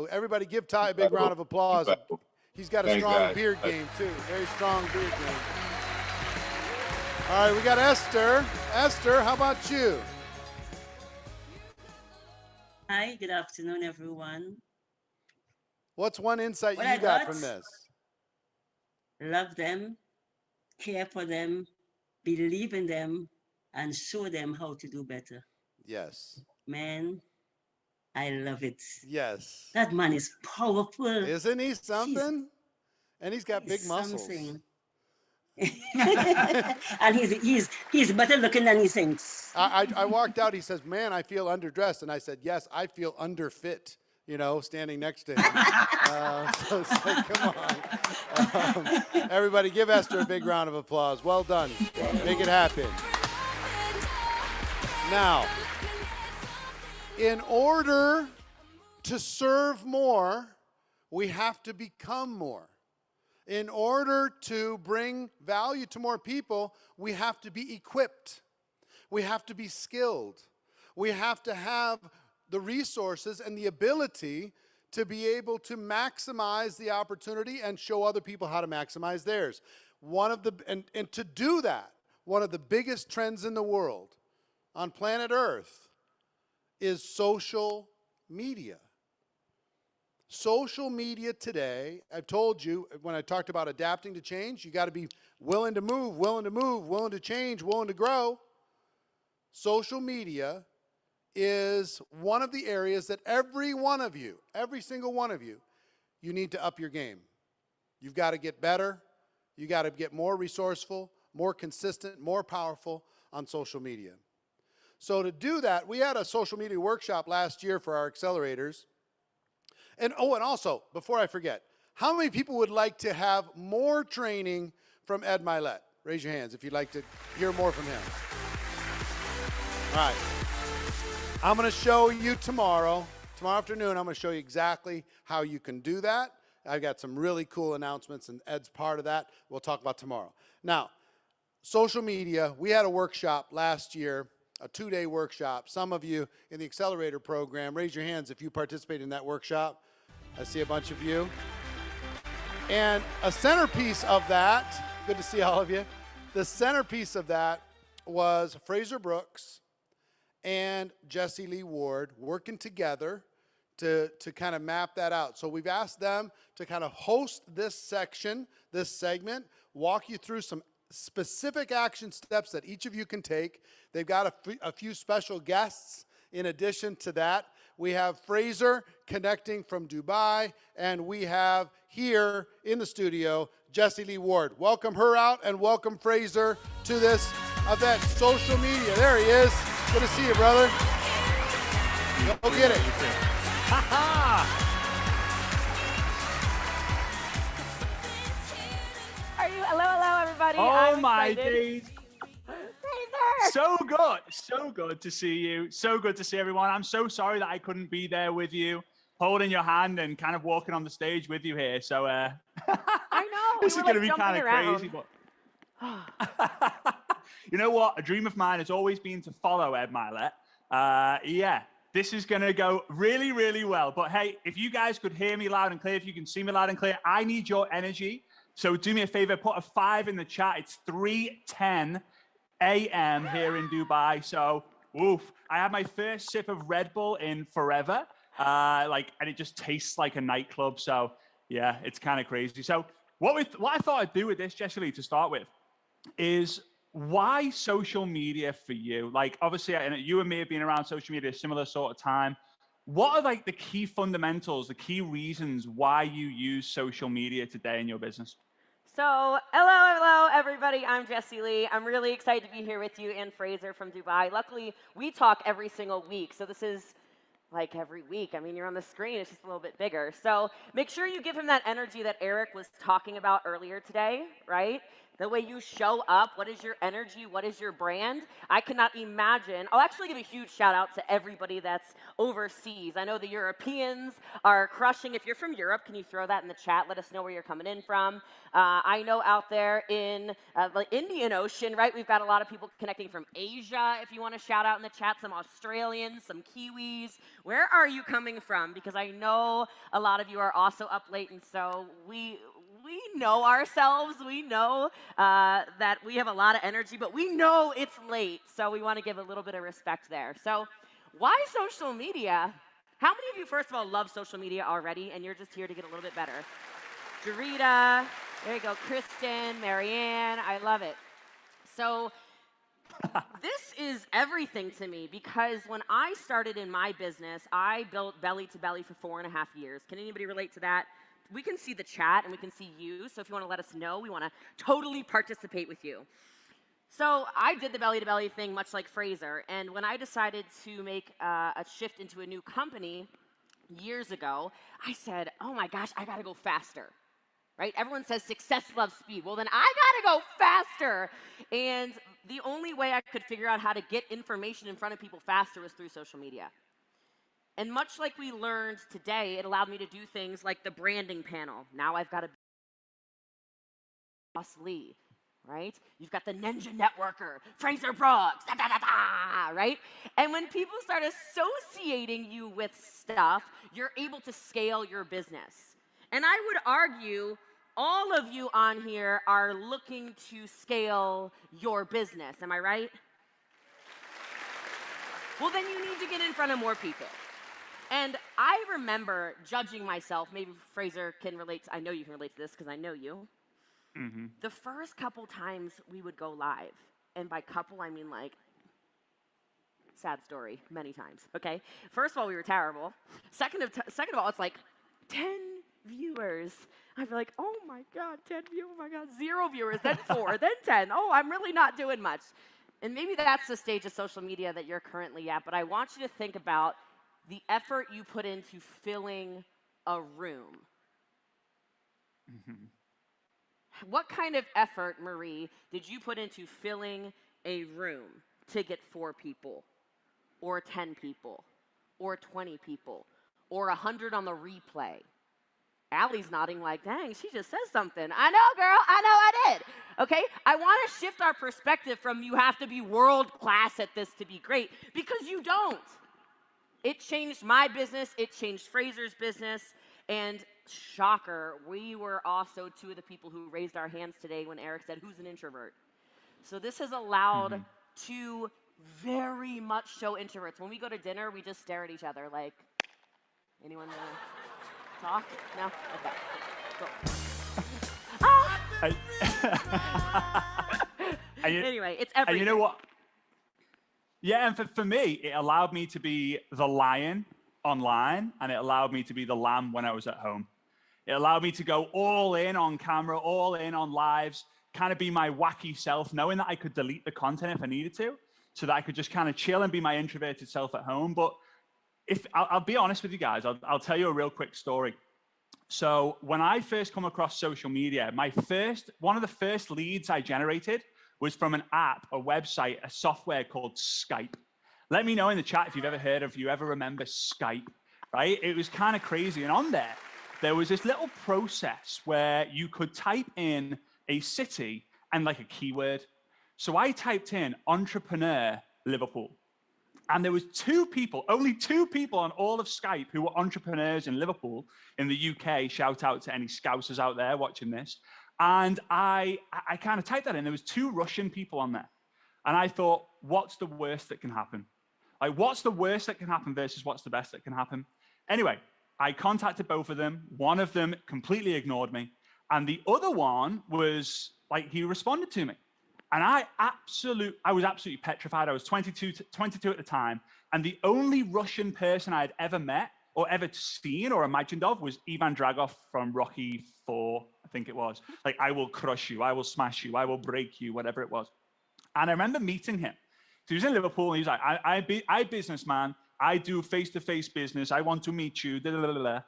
Everybody give Ty a big round of applause. He's got a strong beard game, too. Very strong beard game. All right, we got Esther. Esther, how about you? Hi, good afternoon, everyone. What's one insight you got from this? Love them, care for them, believe in them, and show them how to do better. Yes. Man, I love it. Yes. That man is powerful. Isn't he something? And he's got big muscles. And he's better looking than he thinks. I walked out. He says, "Man, I feel underdressed," and I said, "Yes, I feel underfit." You know, standing next to him. So it's like, come on. Everybody, give Esther a big round of applause. Well done. Make it happen. Now, in order to serve more, we have to become more. In order to bring value to more people, we have to be equipped. We have to be skilled. We have to have the resources and the ability to be able to maximize the opportunity and show other people how to maximize theirs. And to do that, one of the biggest trends in the world on planet Earth is social media. Social media today, I've told you when I talked about adapting to change, you got to be willing to move, willing to change, willing to grow. Social media is one of the areas that every one of you, every single one of you, you need to up your game. You've got to get better. You got to get more resourceful, more consistent, more powerful on social media. So to do that, we had a social media workshop last year for our accelerators. And also, before I forget, how many people would like to have more training from Ed Milet? Raise your hands if you'd like to hear more from him. All right. I'm going to show you tomorrow afternoon, I'm going to show you exactly how you can do that. I've got some really cool announcements, and Ed's part of that. We'll talk about tomorrow. Now, social media, we had a workshop last year, a 2-day workshop. Some of you in the accelerator program, raise your hands if you participated in that workshop. I see a bunch of you. And a centerpiece of that, good to see all of you. The centerpiece of that was Frazer Brooks and Jessy Lee Ward working together to kind of map that out. So we've asked them to kind of host this section, this segment, walk you through some specific action steps that each of you can take. They've got a few special guests in addition to that. We have Frazer connecting from Dubai, and we have here in the studio, Jessy Lee Ward. Welcome her out and welcome Frazer to this event. Social media, there he is. Good to see you, brother. Go get it. Hello, everybody. Oh, my days. So good to see you. So good to see everyone. I'm so sorry that I couldn't be there with you, holding your hand and kind of walking on the stage with you here. So I know. This is going to be kind of crazy, but you know what? A dream of mine has always been to follow Ed Milet. Yeah, this is going to go really, really well. But hey, if you guys could hear me loud and clear, if you can see me loud and clear, I need your energy. So do me a favor, put a 5 in the chat. It's 3:10 a.m. here in Dubai. So, oof, I had my first sip of Red Bull in forever. And it just tastes like a nightclub. So yeah, it's kind of crazy. So what I thought I'd do with this, Jessy Lee, to start with, is why social media for you? Like, obviously, you and me have been around social media a similar sort of time. What are like the key fundamentals, the key reasons why you use social media today in your business? So, hello, everybody. I'm Jessy Lee. I'm really excited to be here with you and Frazer from Dubai. Luckily, we talk every single week, so this is like every week. I mean, you're on the screen, it's just a little bit bigger. So make sure you give him that energy that Eric was talking about earlier today, right? the way you show up, what is your energy, what is your brand. I cannot imagine. I'll actually give a huge shout out to everybody that's overseas. I know the Europeans are crushing. If you're from Europe, can you throw that in the chat? Let us know where you're coming in from. I know out there in the Indian Ocean, right, we've got a lot of people connecting from Asia. If you want to shout out in the chat, some Australians, some Kiwis. Where are you coming from? Because I know a lot of you are also up late, and so we know ourselves. We know that we have a lot of energy, but we know it's late, so we want to give a little bit of respect there. So why social media? How many of you, first of all, love social media already, and you're just here to get a little bit better? Jarita, there you go, Kristen, Marianne, I love it. So this is everything to me, because when I started in my business, I built Belly to Belly for 4.5 years. Can anybody relate to that? We can see the chat and we can see you, so if you want to let us know, we want to totally participate with you. So I did the Belly to Belly thing much like Frazer, and when I decided to make a shift into a new company years ago, I said, oh my gosh, I gotta go faster, right? Everyone says success loves speed. Well, then I gotta go faster. And the only way I could figure out how to get information in front of people faster was through social media. And much like we learned today, it allowed me to do things like the branding panel. Now I've got a Boss Lee, right? You've got the Ninja Networker, Frazer Brooks, da, da, da, da, right? And when people start associating you with stuff, you're able to scale your business. And I would argue all of you on here are looking to scale your business. Am I right? Well, then you need to get in front of more people. And I remember judging myself. Maybe Frazer can relate. I know you can relate to this because I know you. Mm-hmm. The first couple times we would go live, and by couple I mean like sad story, many times. Okay. First of all, we were terrible. Second of all, it's like 10 viewers. I'd be like, oh my God, 10 viewers. Oh my God, 0 viewers. Then 4, then 10. Oh, I'm really not doing much. And maybe that's the stage of social media that you're currently at. But I want you to think about the effort you put into filling a room. Mm-hmm. What kind of effort, Marie, did you put into filling a room to get 4 people, or 10 people, or 20 people, or 100 on the replay? Allie's nodding like, dang, she just says something. I know, girl, I know I did. Okay, I want to shift our perspective from you have to be world class at this to be great, because you don't. It changed my business, it changed Frazer's business, and shocker, we were also 2 of the people who raised our hands today when Eric said, who's an introvert? So this has allowed 2 very much so introverts. When we go to dinner, we just stare at each other like, anyone want to talk? No? Okay, cool. Anyway, it's everything. And you know what? Yeah, and for me, it allowed me to be the lion online, and it allowed me to be the lamb when I was at home. It allowed me to go all in on camera, all in on lives, kind of be my wacky self, knowing that I could delete the content if I needed to, so that I could just kind of chill and be my introverted self at home. But if I'll be honest with you guys, I'll tell you a real quick story. So when I first come across social media, one of the first leads I generated was from an app, a website, a software called Skype. Let me know in the chat if you've ever heard of, you ever remember Skype, right? It was kind of crazy. And on there was this little process where you could type in a city and like a keyword. So I typed in entrepreneur Liverpool. And there was 2 people, only 2 people on all of Skype who were entrepreneurs in Liverpool, in the UK. Shout out to any Scousers out there watching this. And I kind of typed that in. There was 2 Russian people on there. And I thought, what's the worst that can happen? Like, what's the worst that can happen versus what's the best that can happen? Anyway, I contacted both of them. One of them completely ignored me. And the other one was like, he responded to me. And I was absolutely petrified. I was 22 at the time. And the only Russian person I had ever met or ever seen or imagined of was Ivan Dragov from Rocky 4, I think it was. Like, I will crush you, I will smash you, I will break you, whatever it was. And I remember meeting him. So he was in Liverpool, and he was like, I businessman, I do face-to-face business, I want to meet you, da, da, da, da.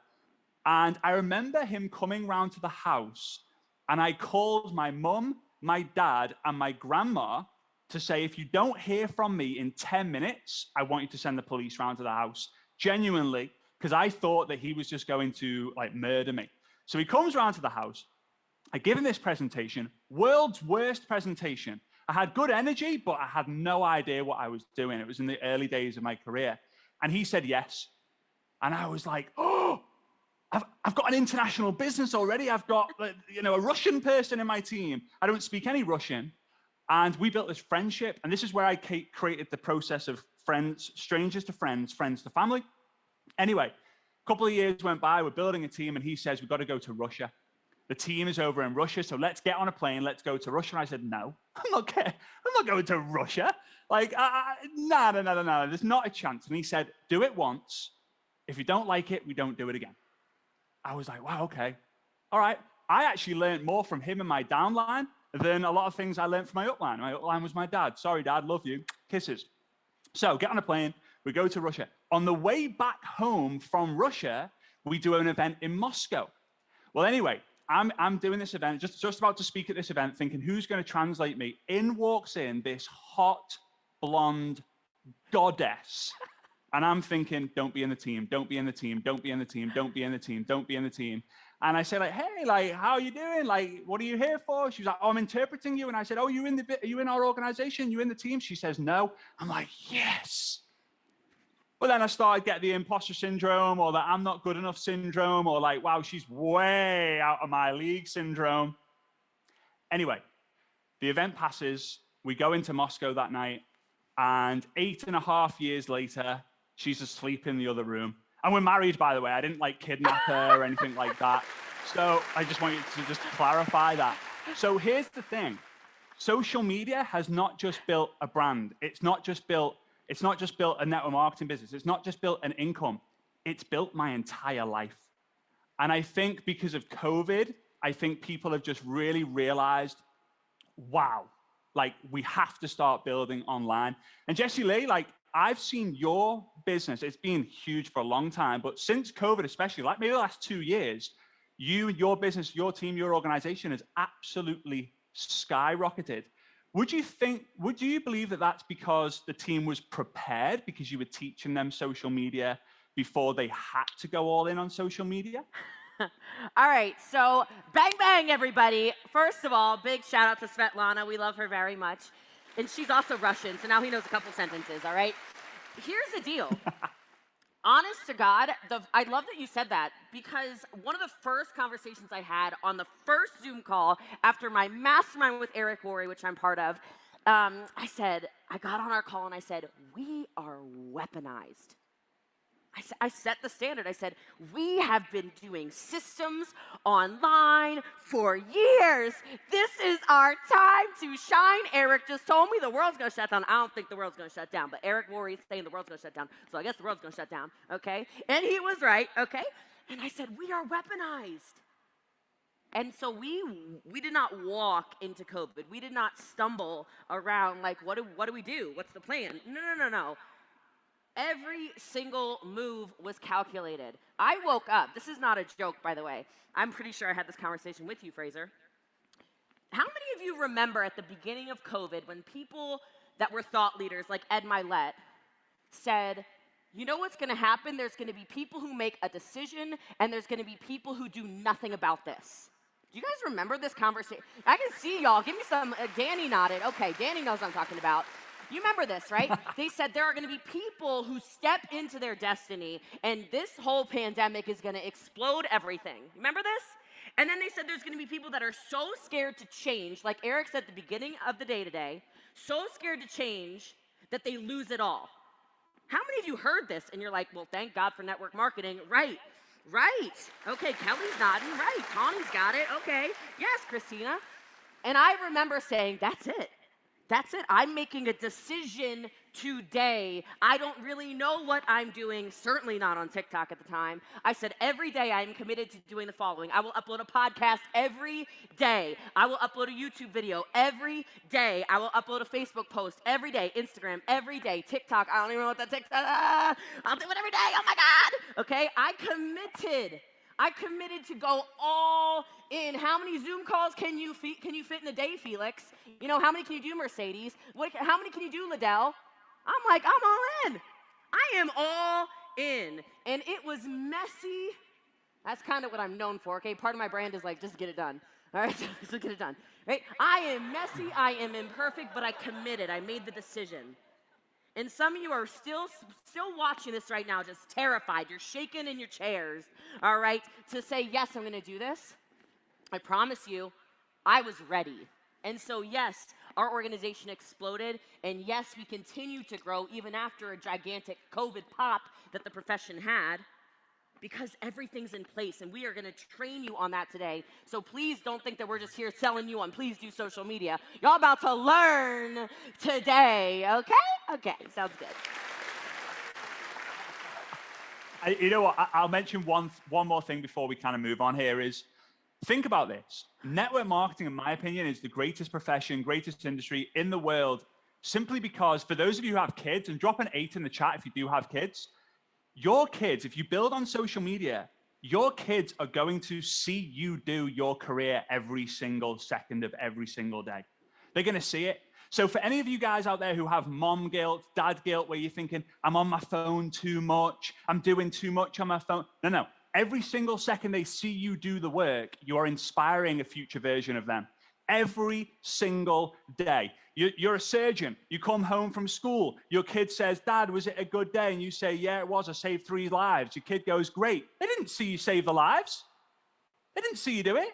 And I remember him coming round to the house, and I called my mum my dad, and my grandma to say, if you don't hear from me in 10 minutes, I want you to send the police round to the house. Genuinely, because I thought that he was just going to like murder me. So he comes around to the house. I give him this presentation, world's worst presentation. I had good energy, but I had no idea what I was doing. It was in the early days of my career. And he said yes. And I was like, oh, I've got an international business already. I've got, a Russian person in my team. I don't speak any Russian. And we built this friendship. And this is where I created the process of friends, strangers to friends, friends to family. Anyway, a couple of years went by. We're building a team. And he says, we've got to go to Russia. The team is over in Russia, so let's get on a plane. Let's go to Russia. And I said, no, I'm not going to Russia. Like, no. There's not a chance. And he said, do it once. If you don't like it, we don't do it again. I was like, wow, okay. All right. I actually learned more from him and my downline than a lot of things I learned from my upline. My upline was my dad. Sorry, Dad, love you. Kisses. So get on a plane. We go to Russia. On the way back home from Russia, we do an event in Moscow. Well, anyway, I'm doing this event, just about to speak at this event, thinking, who's going to translate me? In walks in this hot, blonde goddess. And I'm thinking, don't be in the team, don't be in the team, don't be in the team, don't be in the team, don't be in the team. And I say, like, hey, like, how are you doing? Like, what are you here for? She's like, oh, I'm interpreting you. And I said, oh, are you in our organization? You in the team? She says, no. I'm like, yes. But then I started getting the imposter syndrome, or that I'm not good enough syndrome, or like, wow, she's way out of my league syndrome. Anyway, the event passes. We go into Moscow that night, and 8.5 years later, she's asleep in the other room. And we're married, by the way. I didn't like kidnap her or anything like that. So I just want you to just clarify that. So here's the thing. Social media has not just built a brand. It's not just built a network marketing business. It's not just built an income. It's built my entire life. And I think because of COVID, I think people have just really realized, wow, like we have to start building online. And Jessy Lee, like I've seen your business, it's been huge for a long time, but since COVID, especially like maybe the last 2 years, your business, your team, your organization has absolutely skyrocketed. Would you believe that that's because the team was prepared because you were teaching them social media before they had to go all in on social media? All right, so bang, bang, everybody. First of all, big shout out to Svetlana. We love her very much. And she's also Russian, so now he knows a couple sentences, all right? Here's the deal. Honest to God, I love that you said that, because one of the first conversations I had on the first Zoom call after my mastermind with Eric Worre, which I'm part of, I got on our call and I said, we are weaponized. I set the standard. I said, we have been doing systems online for years. This is our time to shine. Eric just told me the world's going to shut down. I don't think the world's going to shut down, but Eric Worre is saying the world's going to shut down. So I guess the world's going to shut down, okay? And he was right, okay? And I said, we are weaponized. And so we did not walk into COVID. We did not stumble around like, what do we do? What's the plan? No. Every single move was calculated. I woke up. This is not a joke, by the way. I'm pretty sure I had this conversation with you, Frazer. How many of you remember at the beginning of COVID when people that were thought leaders like Ed Milet said, you know what's going to happen? There's going to be people who make a decision, and there's going to be people who do nothing about this. Do you guys remember this conversation? I can see y'all. Give me some. Danny nodded. Okay, Danny knows what I'm talking about. You remember this, right? They said there are going to be people who step into their destiny, and this whole pandemic is going to explode everything. Remember this? And then they said there's going to be people that are so scared to change, like Eric said at the beginning of the day today, so scared to change that they lose it all. How many of you heard this and you're like, well, thank God for network marketing? Right. Okay, Kelly's nodding. Right. Tawny's got it. Okay. Yes, Christina. And I remember saying, that's it. I'm making a decision today. I don't really know what I'm doing, certainly not on TikTok at the time. I said every day I am committed to doing the following. I will upload a podcast every day. I will upload a YouTube video every day. I will upload a Facebook post every day, Instagram every day, TikTok. I don't even know what that TikTok, I'll do it every day. Oh my God. Okay, I I committed to go all in. How many Zoom calls can you fit in a day, Felix? You know, how many can you do, Mercedes? How many can you do, Liddell? I'm like, I'm all in. I am all in. And it was messy. That's kind of what I'm known for, okay? Part of my brand is like, just get it done. All right, just get it done. Right? I am messy, I am imperfect, but I committed. I made the decision. And some of you are still watching this right now, just terrified. You're shaking in your chairs, all right, to say, yes, I'm going to do this. I promise you, I was ready. And so, yes, our organization exploded. And yes, we continue to grow even after a gigantic COVID pop that the profession had, because everything's in place, and we are going to train you on that today. So please don't think that we're just here selling you on please do social media. Y'all about to learn today, okay? Okay, sounds good. You know what? I'll mention one more thing before we kind of move on here is, think about this. Network marketing, in my opinion, is the greatest profession, greatest industry in the world, simply because for those of you who have kids, and drop an 8 in the chat if you do have kids, your kids, if you build on social media, your kids are going to see you do your career every single second of every single day. They're going to see it. So for any of you guys out there who have mom guilt, dad guilt, where you're thinking, I'm on my phone too much, I'm doing too much on my phone. No. Every single second they see you do the work, you are inspiring a future version of them. Every single day. You're a surgeon. You come home from school. Your kid says, Dad, was it a good day? And you say, yeah, it was. I saved 3 lives. Your kid goes, great. They didn't see you save the lives. They didn't see you do it.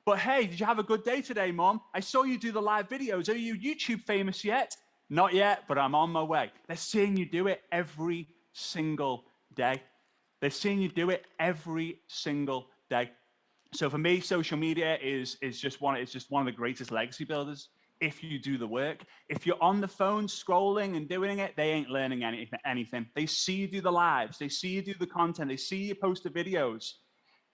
But hey, did you have a good day today, Mom? I saw you do the live videos. Are you YouTube famous yet? Not yet, but I'm on my way. They're seeing you do it every single day. They're seeing you do it every single day. So for me, social media is just one of the greatest legacy builders. If you do the work, if you're on the phone scrolling and doing it, they ain't learning anything. They see you do the lives, they see you do the content, they see you post the videos.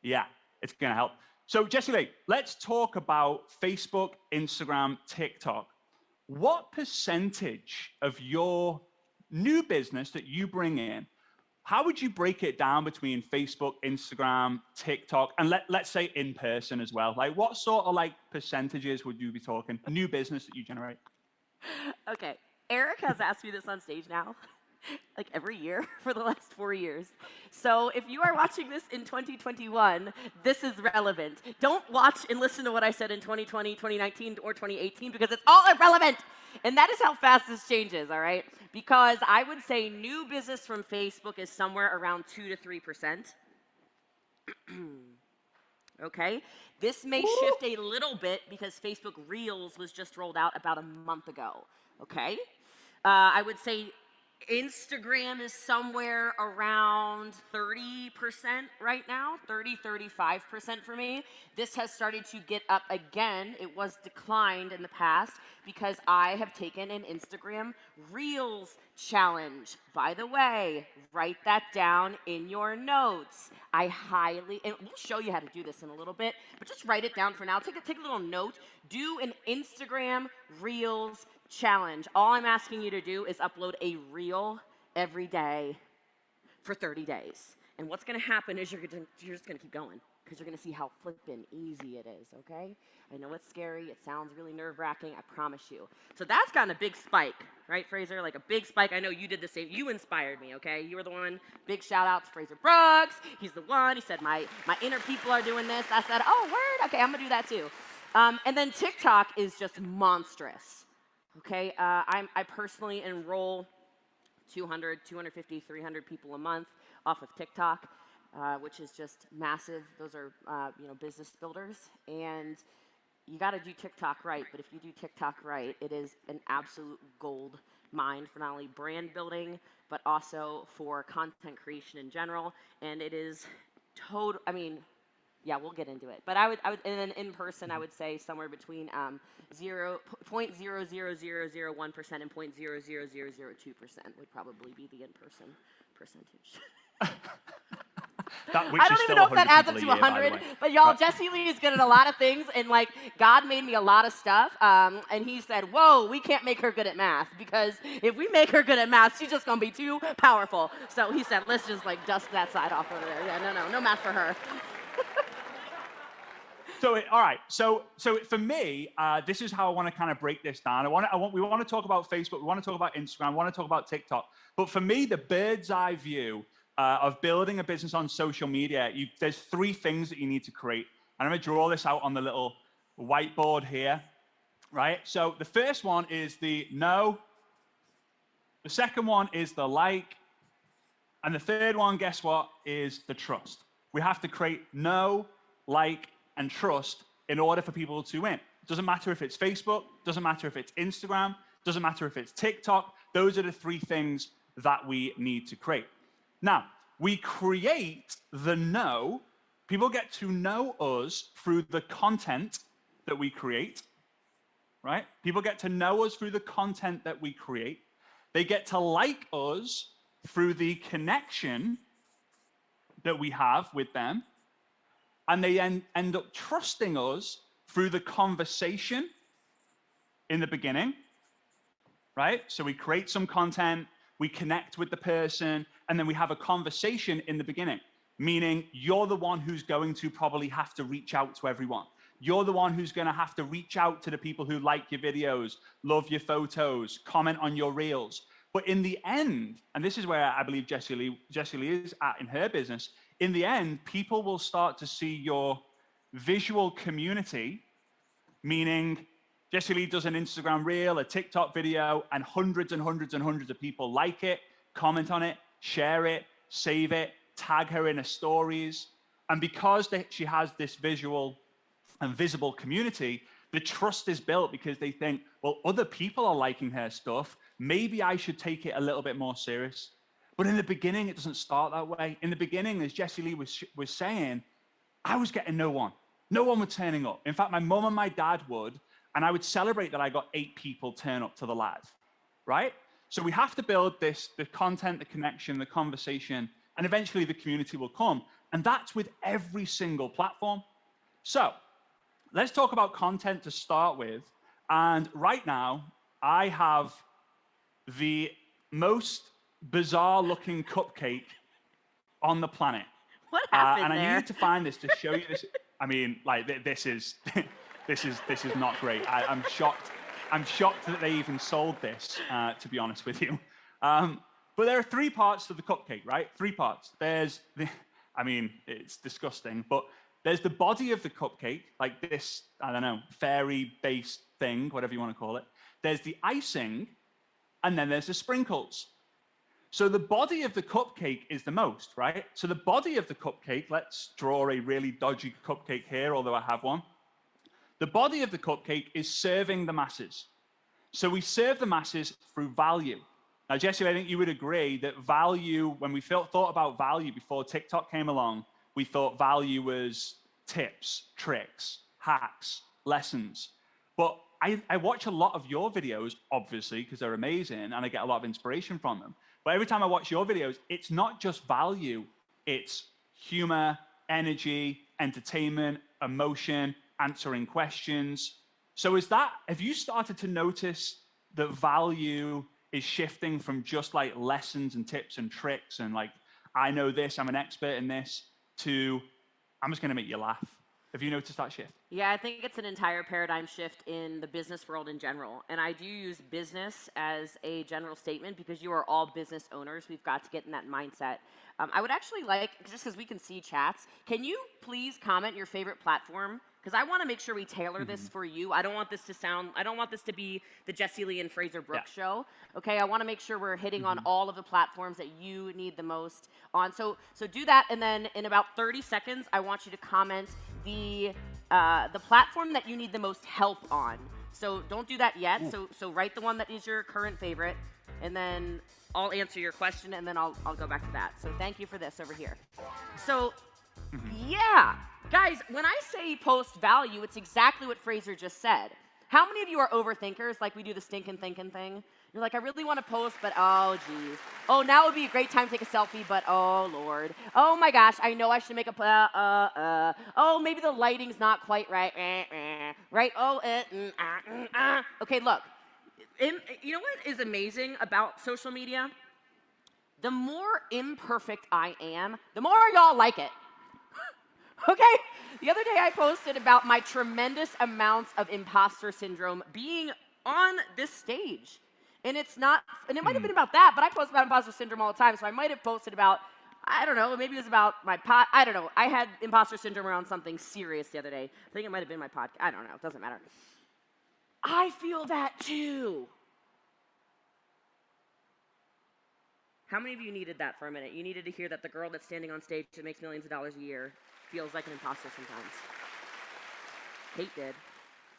Yeah, it's gonna help. So Jessy Lee, let's talk about Facebook, Instagram, TikTok. What percentage of your new business that you bring in, how would you break it down between Facebook, Instagram, TikTok, and let's say in person as well? Like, what sort of like percentages would you be talking? New business that you generate? Okay, Eric has asked me this on stage now, like every year for the last 4 years. So if you are watching this in 2021, this is relevant. Don't watch and listen to what I said in 2020, 2019, or 2018, because it's all irrelevant. And that is how fast this changes, all right? Because I would say new business from Facebook is somewhere around 2 to 3%. Okay? This may shift a little bit because Facebook Reels was just rolled out about a month ago, okay? I would say Instagram is somewhere around 30% right now, 35% for me. This has started to get up again. It was declined in the past because I have taken an Instagram Reels challenge. By the way, write that down in your notes. And we'll show you how to do this in a little bit, but just write it down for now. Take a little note. Do an Instagram Reels challenge. All I'm asking you to do is upload a reel every day for 30 days. And what's going to happen is you're just going to keep going because you're going to see how flippin' easy it is, okay? I know it's scary. It sounds really nerve-wracking. I promise you. So that's gotten a big spike, right, Frazer? Like a big spike. I know you did the same. You inspired me, okay? You were the one. Big shout-out to Frazer Brooks. He's the one. He said, my inner people are doing this. I said, oh, word? Okay, I'm going to do that too. And then TikTok is just monstrous. Okay, I personally enroll 200, 250, 300 people a month off of TikTok, which is just massive. Those are, business builders. And you got to do TikTok right. But if you do TikTok right, it is an absolute gold mine for not only brand building, but also for content creation in general. And it is yeah, we'll get into it. But I would, and then in person, I would say somewhere between 0.00001% and 0.00002% would probably be the in-person percentage. I don't even know if that adds up to 100, but y'all, Jessy Lee is good at a lot of things, and like God made me a lot of stuff, and He said, "Whoa, we can't make her good at math because if we make her good at math, she's just gonna be too powerful." So He said, "Let's just like dust that side off over there. Yeah, no math for her." All right. So for me, this is how I want to kind of break this down. We want to talk about Facebook. We want to talk about Instagram. We want to talk about TikTok. But for me, the bird's eye view of building a business on social media, there's 3 things that you need to create. And I'm going to draw this out on the little whiteboard here, right? So the first one is the know. The second one is the like. And the third one, guess what, is the trust. We have to create know, like, and trust in order for people to win. It doesn't matter if it's Facebook, doesn't matter if it's Instagram, doesn't matter if it's TikTok. Those are the 3 things that we need to create. Now, we create the know. People get to know us through the content that we create, right? People get to know us through the content that we create. They get to like us through the connection that we have with them. And they end up trusting us through the conversation in the beginning, right? So we create some content, we connect with the person, and then we have a conversation in the beginning, meaning you're the one who's going to probably have to reach out to everyone. You're the one who's going to have to reach out to the people who like your videos, love your photos, comment on your reels. But in the end, and this is where I believe Jessy Lee is at in her business, in the end, people will start to see your visual community, meaning Jessy Lee does an Instagram reel, a TikTok video, and hundreds and hundreds and hundreds of people like it, comment on it, share it, save it, tag her in her stories. And because she has this visual and visible community, the trust is built because they think, well, other people are liking her stuff. Maybe I should take it a little bit more serious. But in the beginning, it doesn't start that way. In the beginning, as Jessy Lee was saying, I was getting no one. No one was turning up. In fact, my mom and my dad would, and I would celebrate that I got 8 people turn up to the live, right? So we have to build the content, the connection, the conversation, and eventually the community will come. And that's with every single platform. So let's talk about content to start with. And right now, I have the most bizarre looking cupcake on the planet. What happened and I there? needed to find this to show you this. I mean, like this is not great. I'm shocked. I'm shocked that they even sold this, to be honest with you. But there are 3 parts to the cupcake, right? 3 parts. There's I mean, it's disgusting, but there's the body of the cupcake, like this, I don't know, fairy-based thing, whatever you want to call it. There's the icing, and then there's the sprinkles. So the body of the cupcake is the most, right? So the body of the cupcake, let's draw a really dodgy cupcake here, although I have one. The body of the cupcake is serving the masses. So we serve the masses through value. Now, Jessy, I think you would agree that value, when we thought about value before TikTok came along, we thought value was tips, tricks, hacks, lessons. But I watch a lot of your videos, obviously, because they're amazing, and I get a lot of inspiration from them. But every time I watch your videos, it's not just value, it's humor, energy, entertainment, emotion, answering questions. So have you started to notice that value is shifting from just like lessons and tips and tricks and like, I know this, I'm an expert in this, to I'm just going to make you laugh? Have you noticed that shift? Yeah, I think it's an entire paradigm shift in the business world in general. And I do use business as a general statement because you are all business owners. We've got to get in that mindset. I would actually like, just because we can see chats, can you please comment your favorite platform? Because I want to make sure we tailor this for you. I don't want this to be the Jessy Lee and Frazer Brooks show. Okay, I want to make sure we're hitting on all of the platforms that you need the most on. So do that, and then in about 30 seconds, I want you to comment the platform that you need the most help on. So don't do that yet. So write the one that is your current favorite, and then I'll answer your question, and then I'll go back to that. So thank you for this over here. So yeah, guys, when I say post value, it's exactly what Frazer just said. How many of you are overthinkers, like we do the stinking thinking thing? You're like, I really want to post, but oh, geez. Oh, now would be a great time to take a selfie, but oh, Lord. Oh, my gosh, I know I should make a, oh, maybe the lighting's not quite right, right? Oh, Okay, look, you know what is amazing about social media? The more imperfect I am, the more y'all like it. Okay? The other day I posted about my tremendous amounts of imposter syndrome being on this stage. And it's not, and it might have been about that, but I post about imposter syndrome all the time, so I might have posted about, I don't know, maybe it was about my pot, I don't know. I had imposter syndrome around something serious the other day. I think it might have been my podcast. I don't know, it doesn't matter. I feel that too. How many of you needed that for a minute? You needed to hear that the girl that's standing on stage that makes millions of dollars a year feels like an imposter sometimes. Kate did,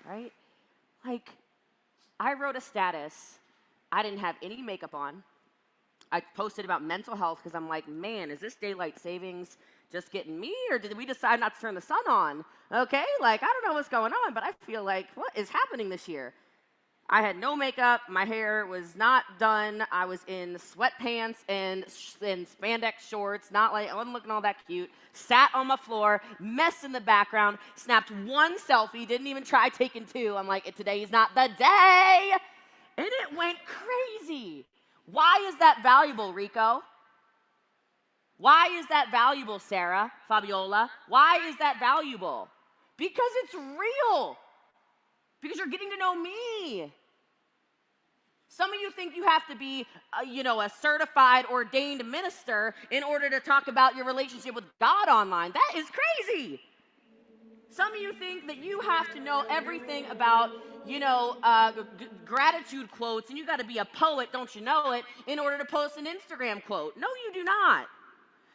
right? Like, I wrote a status. I didn't have any makeup on. I posted about mental health because I'm like, man, is this daylight savings just getting me, or did we decide not to turn the sun on? Okay, like, I don't know what's going on, but I feel like, what is happening this year? I had no makeup. My hair was not done. I was in sweatpants and spandex shorts. Not like, I wasn't looking all that cute. Sat on my floor, mess in the background, snapped one selfie, didn't even try taking two. I'm like, today's not the day. And it went crazy. Why is that valuable, Rico? Why is that valuable, Sarah, Fabiola? Why is that valuable? Because it's real. Because you're getting to know me. Some of you think you have to be, a certified, ordained minister in order to talk about your relationship with God online. That is crazy. Some of you think that you have to know everything about, gratitude quotes, and you got to be a poet, don't you know it, in order to post an Instagram quote. No, you do not.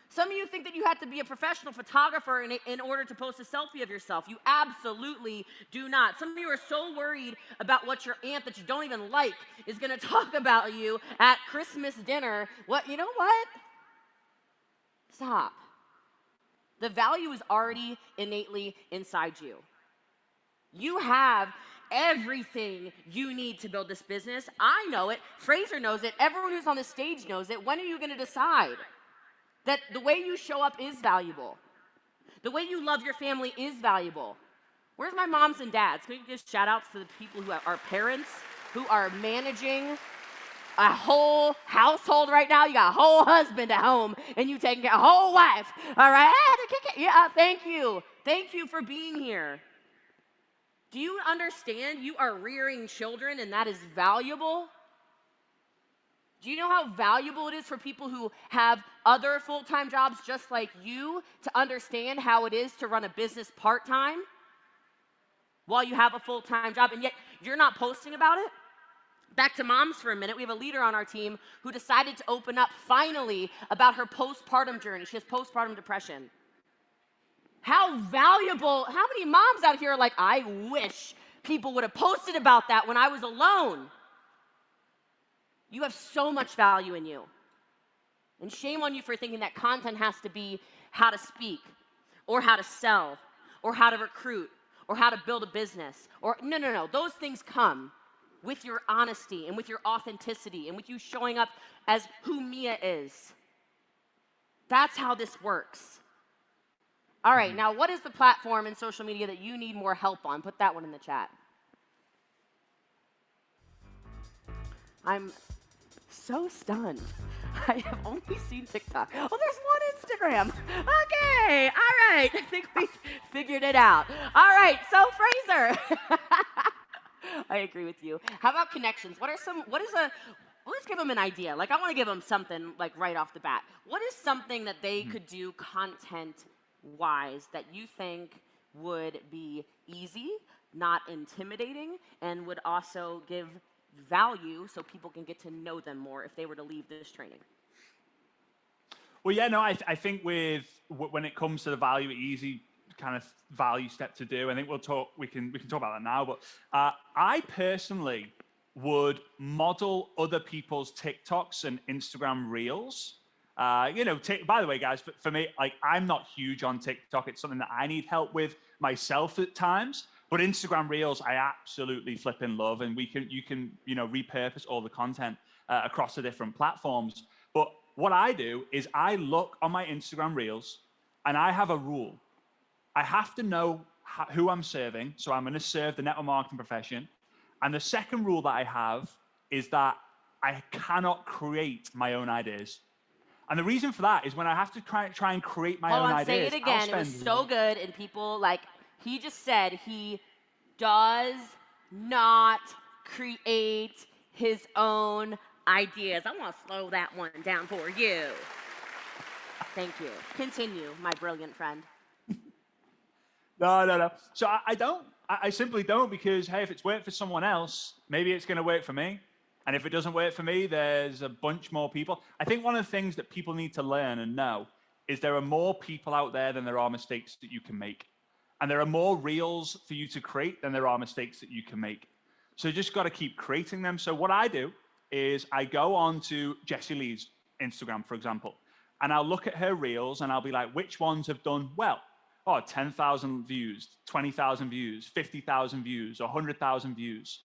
Some of you think that you have to be a professional photographer in order to post a selfie of yourself. You absolutely do not. Some of you are so worried about what your aunt that you don't even like is going to talk about you at Christmas dinner. You know what? Stop. The value is already innately inside you. You have everything you need to build this business. I know it. Frazer knows it. Everyone who's on the stage knows it. When are you going to decide that the way you show up is valuable? The way you love your family is valuable. Where's my moms and dads? Can we give shout outs to the people who are parents, who are managing a whole household right now? You got a whole husband at home, and you taking care of a whole wife. All right? Yeah, thank you. Thank you for being here. Do you understand you are rearing children, and that is valuable? Do you know how valuable it is for people who have other full-time jobs just like you to understand how it is to run a business part-time while you have a full-time job, and yet you're not posting about it? Back to moms for a minute. We have a leader on our team who decided to open up finally about her postpartum journey. She has postpartum depression. How valuable, how many moms out here are like, I wish people would have posted about that when I was alone? You have so much value in you. And shame on you for thinking that content has to be how to speak, or how to sell, or how to recruit, or how to build a business. Or no. Those things come with your honesty and with your authenticity and with you showing up as who Mia is. That's how this works. All right, now what is the platform in social media that you need more help on? Put that one in the chat. I'm so stunned. I have only seen TikTok. Oh, there's one Instagram. Okay, all right. I think we figured it out. All right, so Frazer. I agree with you. How about connections? Let's give them an idea. Like, I want to give them something like right off the bat. What is something that they could do content-wise that you think would be easy, not intimidating, and would also give value so people can get to know them more if they were to leave this training? Well, yeah, no, I think when it comes to the value, easy kind of value step to do, I think we can talk about that now, but I personally would model other people's TikToks and Instagram reels. By the way, guys, for me, like, I'm not huge on TikTok. It's something that I need help with myself at times. But Instagram Reels, I absolutely flipping love, and you can repurpose all the content across the different platforms. But what I do is I look on my Instagram Reels, and I have a rule. I have to know who I'm serving, so I'm going to serve the network marketing profession. And the second rule that I have is that I cannot create my own ideas. And the reason for that is when I have to try and create my Hold own on, ideas. say it again. It was so good, and people, like, he just said he does not create his own ideas. I want to slow that one down for you. Thank you. Continue, my brilliant friend. No. So I don't. I simply don't, because, hey, if it's worked for someone else, maybe it's going to work for me. And if it doesn't work for me, there's a bunch more people. I think one of the things that people need to learn and know is there are more people out there than there are mistakes that you can make. And there are more reels for you to create than there are mistakes that you can make. So you just got to keep creating them. So what I do is I go on to Jessy Lee's Instagram, for example, and I'll look at her reels and I'll be like, which ones have done well? Oh, 10,000 views, 20,000 views, 50,000 views, 100,000 views.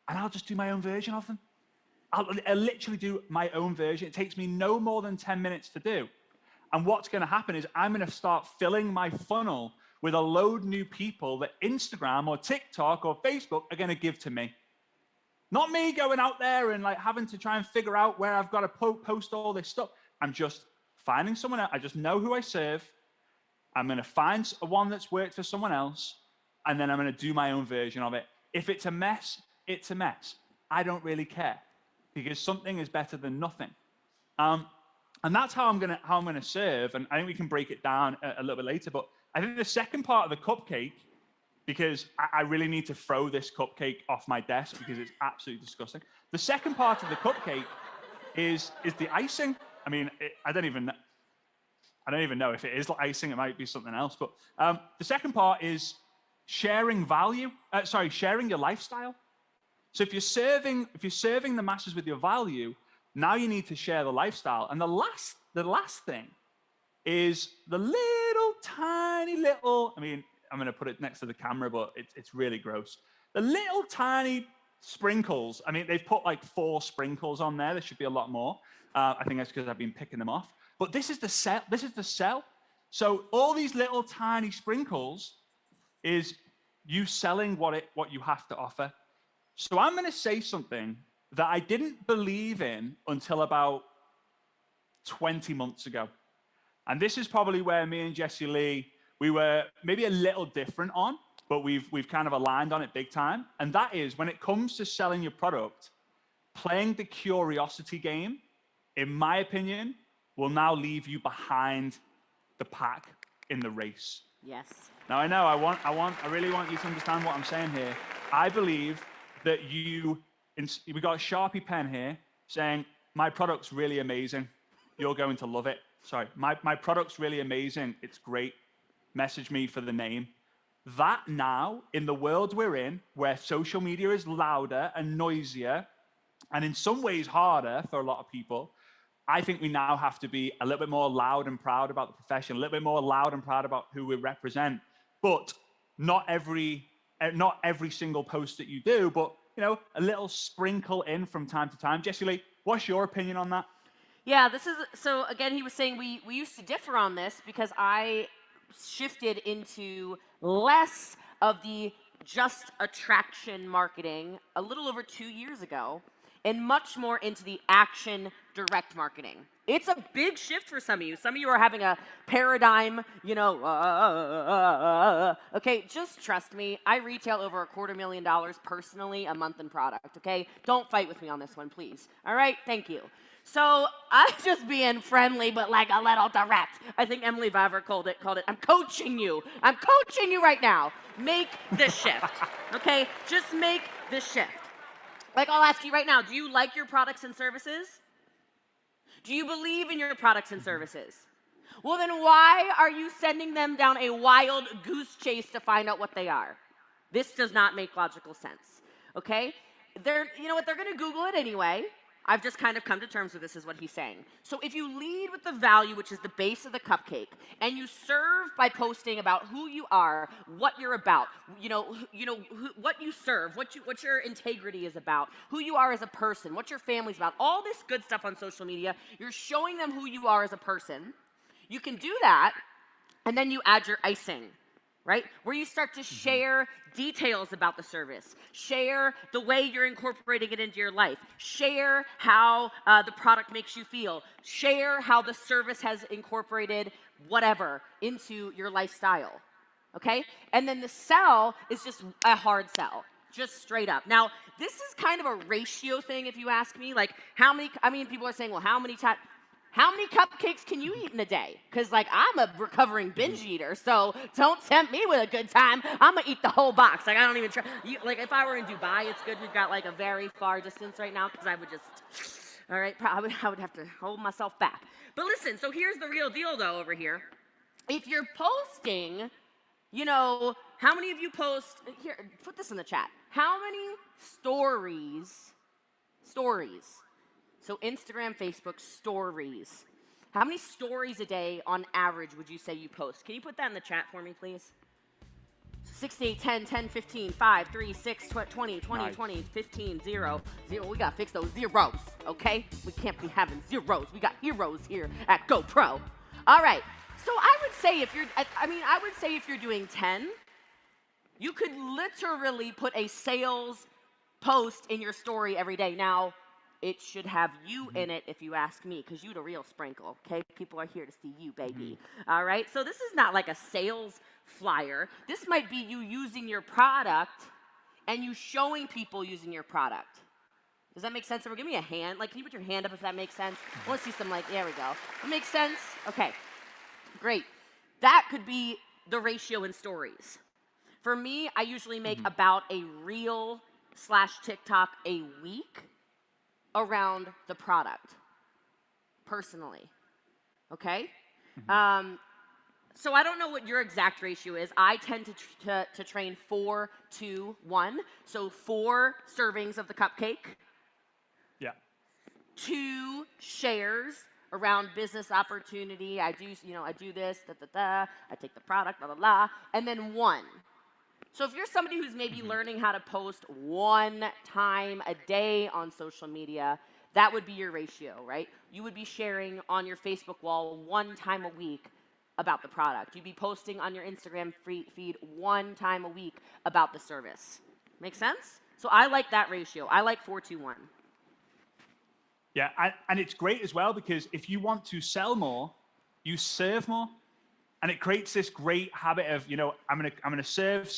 And I'll just do my own version of them. I'll literally do my own version. It takes me no more than 10 minutes to do. And what's going to happen is I'm going to start filling my funnel with a load new people that Instagram or TikTok or Facebook are going to give to me. Not me going out there and like having to try and figure out where I've got to post all this stuff. I'm just finding someone else. I just know who I serve. I'm going to find one that's worked for someone else, and then I'm going to do my own version of it. If it's a mess, it's a mess. I don't really care, because something is better than nothing. And that's how I'm gonna serve. And I think we can break it down a little bit later. But I think the second part of the cupcake, because I really need to throw this cupcake off my desk because it's absolutely disgusting. The second part of the cupcake is the icing. I mean, I don't even know if it is like icing. It might be something else. But the second part is sharing value. Sharing your lifestyle. So if you're serving the masses with your value, now you need to share the lifestyle. And the last thing is the little tiny little. I mean, I'm going to put it next to the camera, but it's really gross. The little tiny sprinkles. I mean, they've put like 4 sprinkles on there. There should be a lot more. I think that's because I've been picking them off. But this is the sell. This is the sell. So all these little tiny sprinkles is you selling what you have to offer. So I'm going to say something that I didn't believe in until about 20 months ago. And this is probably where me and Jessy Lee, we were maybe a little different on, but we've kind of aligned on it big time. And that is, when it comes to selling your product, playing the curiosity game, in my opinion, will now leave you behind the pack in the race. Yes. Now I know I really want you to understand what I'm saying here. I believe that we got a Sharpie pen here saying, my product's really amazing. You're going to love it. Sorry, my product's really amazing. It's great. Message me for the name. That now, in the world we're in, where social media is louder and noisier, and in some ways harder for a lot of people, I think we now have to be a little bit more loud and proud about the profession, a little bit more loud and proud about who we represent. But not every single post that you do, but a little sprinkle in from time to time. Jessy Lee, what's your opinion on that? Yeah, so again, he was saying we used to differ on this because I shifted into less of the just attraction marketing a little over 2 years ago and much more into the action direct marketing. It's a big shift for some of you. Some of you are having a paradigm, okay, just trust me. I retail over $250,000 personally a month in product, okay? Don't fight with me on this one, please. All right, thank you. So I'm just being friendly, but like a little direct. I think Emily Vaver called it, I'm coaching you. I'm coaching you right now. Make the shift, okay? Just make the shift. Like, I'll ask you right now, do you like your products and services? Do you believe in your products and services? Well, then why are you sending them down a wild goose chase to find out what they are? This does not make logical sense, okay? You know what, they're gonna Google it anyway. I've just kind of come to terms with this, is what he's saying. So if you lead with the value, which is the base of the cupcake, and you serve by posting about who you are, what you're about, what you serve, what your integrity is about, who you are as a person, what your family's about, all this good stuff on social media, you're showing them who you are as a person. You can do that, and then you add your icing. right? Where you start to share details about the service, share the way you're incorporating it into your life, share how the product makes you feel, share how the service has incorporated whatever into your lifestyle, okay? And then the sell is just a hard sell, just straight up. Now, this is kind of a ratio thing, if you ask me. Like, people are saying, well, how many cupcakes can you eat in a day? Because, like, I'm a recovering binge eater, so don't tempt me with a good time. I'm going to eat the whole box. Like, I don't even try. Like, if I were in Dubai, it's good. We've got, like, a very far distance right now because I would just, all right, I would have to hold myself back. But listen, so here's the real deal, though, over here. If you're posting, how many of you post, here, put this in the chat. How many stories, so Instagram, Facebook, stories. How many stories a day on average would you say you post? Can you put that in the chat for me, please? 68, 10, 10, 15, 5, 3, 6, 20, 20, Nice. 20, 15, 0. We got to fix those zeros, okay? We can't be having zeros. We got heroes here at GoPro. All right. So I would say if you're doing 10, you could literally put a sales post in your story every day. Now, it should have you in it if you ask me, because you the real sprinkle, okay? People are here to see you, baby. All right? So this is not like a sales flyer. This might be you using your product and you showing people using your product. Does that make sense? Or give me a hand. Like, can you put your hand up if that makes sense? I want to see some, there we go. That makes sense? Okay. Great. That could be the ratio in stories. For me, I usually make about a reel/TikTok a week around the product, personally, okay? So I don't know what your exact ratio is. I tend to train 4, 2, 1. So 4 servings of the cupcake. Yeah. 2 shares around business opportunity. I do this, I take the product, blah, blah, blah. And then 1. So if you're somebody who's maybe learning how to post 1 time a day on social media, that would be your ratio, right? You would be sharing on your Facebook wall 1 time a week about the product. You'd be posting on your Instagram feed 1 time a week about the service. Make sense? So I like that ratio. I like 4-2-1. Yeah, and it's great as well because if you want to sell more, you serve more. And it creates this great habit of, I'm gonna serve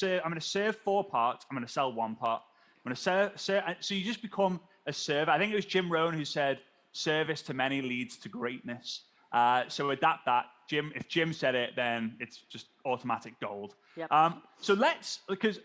4 parts. I'm gonna sell 1 part. I'm gonna serve. So you just become a server. I think it was Jim Rohn who said, "Service to many leads to greatness." So adapt that. If Jim said it, then it's just automatic gold. Yep. So because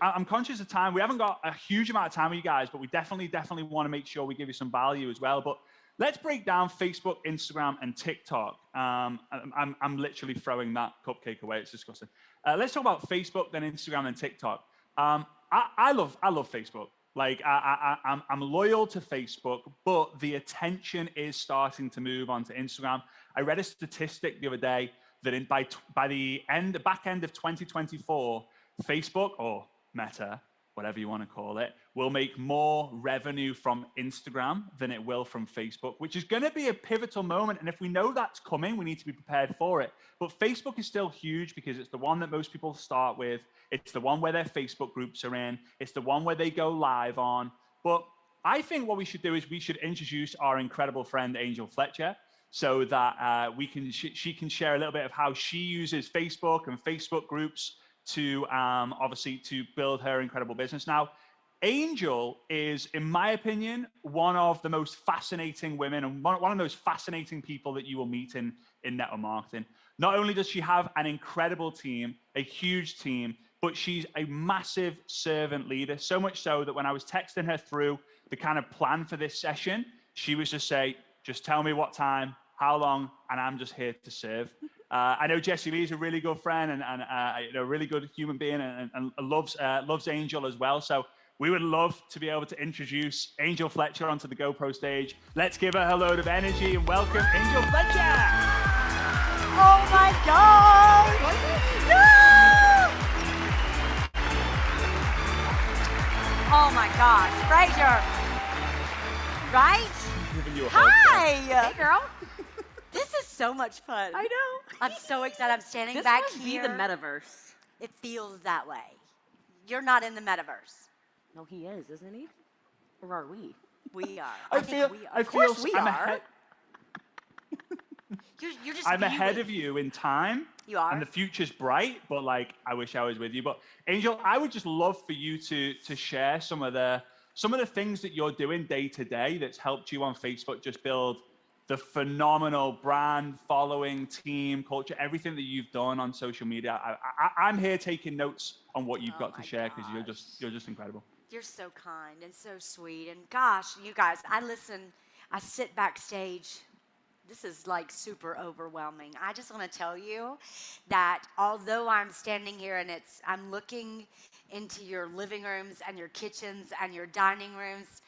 I'm conscious of time. We haven't got a huge amount of time with you guys, but we definitely want to make sure we give you some value as well. But let's break down Facebook, Instagram, and TikTok. I'm literally throwing that cupcake away. It's disgusting. Let's talk about Facebook, then Instagram, and TikTok. I love Facebook. Like I'm loyal to Facebook, but the attention is starting to move onto Instagram. I read a statistic the other day that by the back end of 2024, Facebook or Meta, whatever you want to call it, will make more revenue from Instagram than it will from Facebook, which is going to be a pivotal moment. And if we know that's coming, we need to be prepared for it. But Facebook is still huge because it's the one that most people start with. It's the one where their Facebook groups are in. It's the one where they go live on. But I think what we should do is we should introduce our incredible friend, Angel Fletcher, so that she can share a little bit of how she uses Facebook and Facebook groups to obviously to build her incredible business. Now, Angel is, in my opinion, one of the most fascinating women and one of the most fascinating people that you will meet in network marketing. Not only does she have an incredible team, a huge team, but she's a massive servant leader, so much so that when I was texting her through the kind of plan for this session, she was just tell me what time, how long, and I'm just here to serve. I know Jessy Lee is a really good friend and a really good human being and loves Angel as well. So we would love to be able to introduce Angel Fletcher onto the GoPro stage. Let's give her a load of energy and welcome Angel Fletcher. Oh my God! No! Oh my gosh, Frazer. Right? Hi! Hey, girl. This is so much fun. I know. I'm so excited. I'm standing This back must here. be the metaverse. It feels that way. You're not in the metaverse. No, he is, isn't he? Or are we? We are. I think feel, we are. I Of course feel we I'm are. ahead. You're just I'm ahead viewing. of you in time. You are. And the future's bright, but like I wish I was with you. But Angel, I would just love for you to share some of the things that you're doing day to day that's helped you on Facebook just build the phenomenal brand, following, team, culture, everything that you've done on social media. I'm here taking notes on what you've got to share because you're just incredible. You're so kind and so sweet. And gosh, you guys, I sit backstage. This is like super overwhelming. I just want to tell you that although I'm standing here and I'm looking into your living rooms and your kitchens and your dining rooms,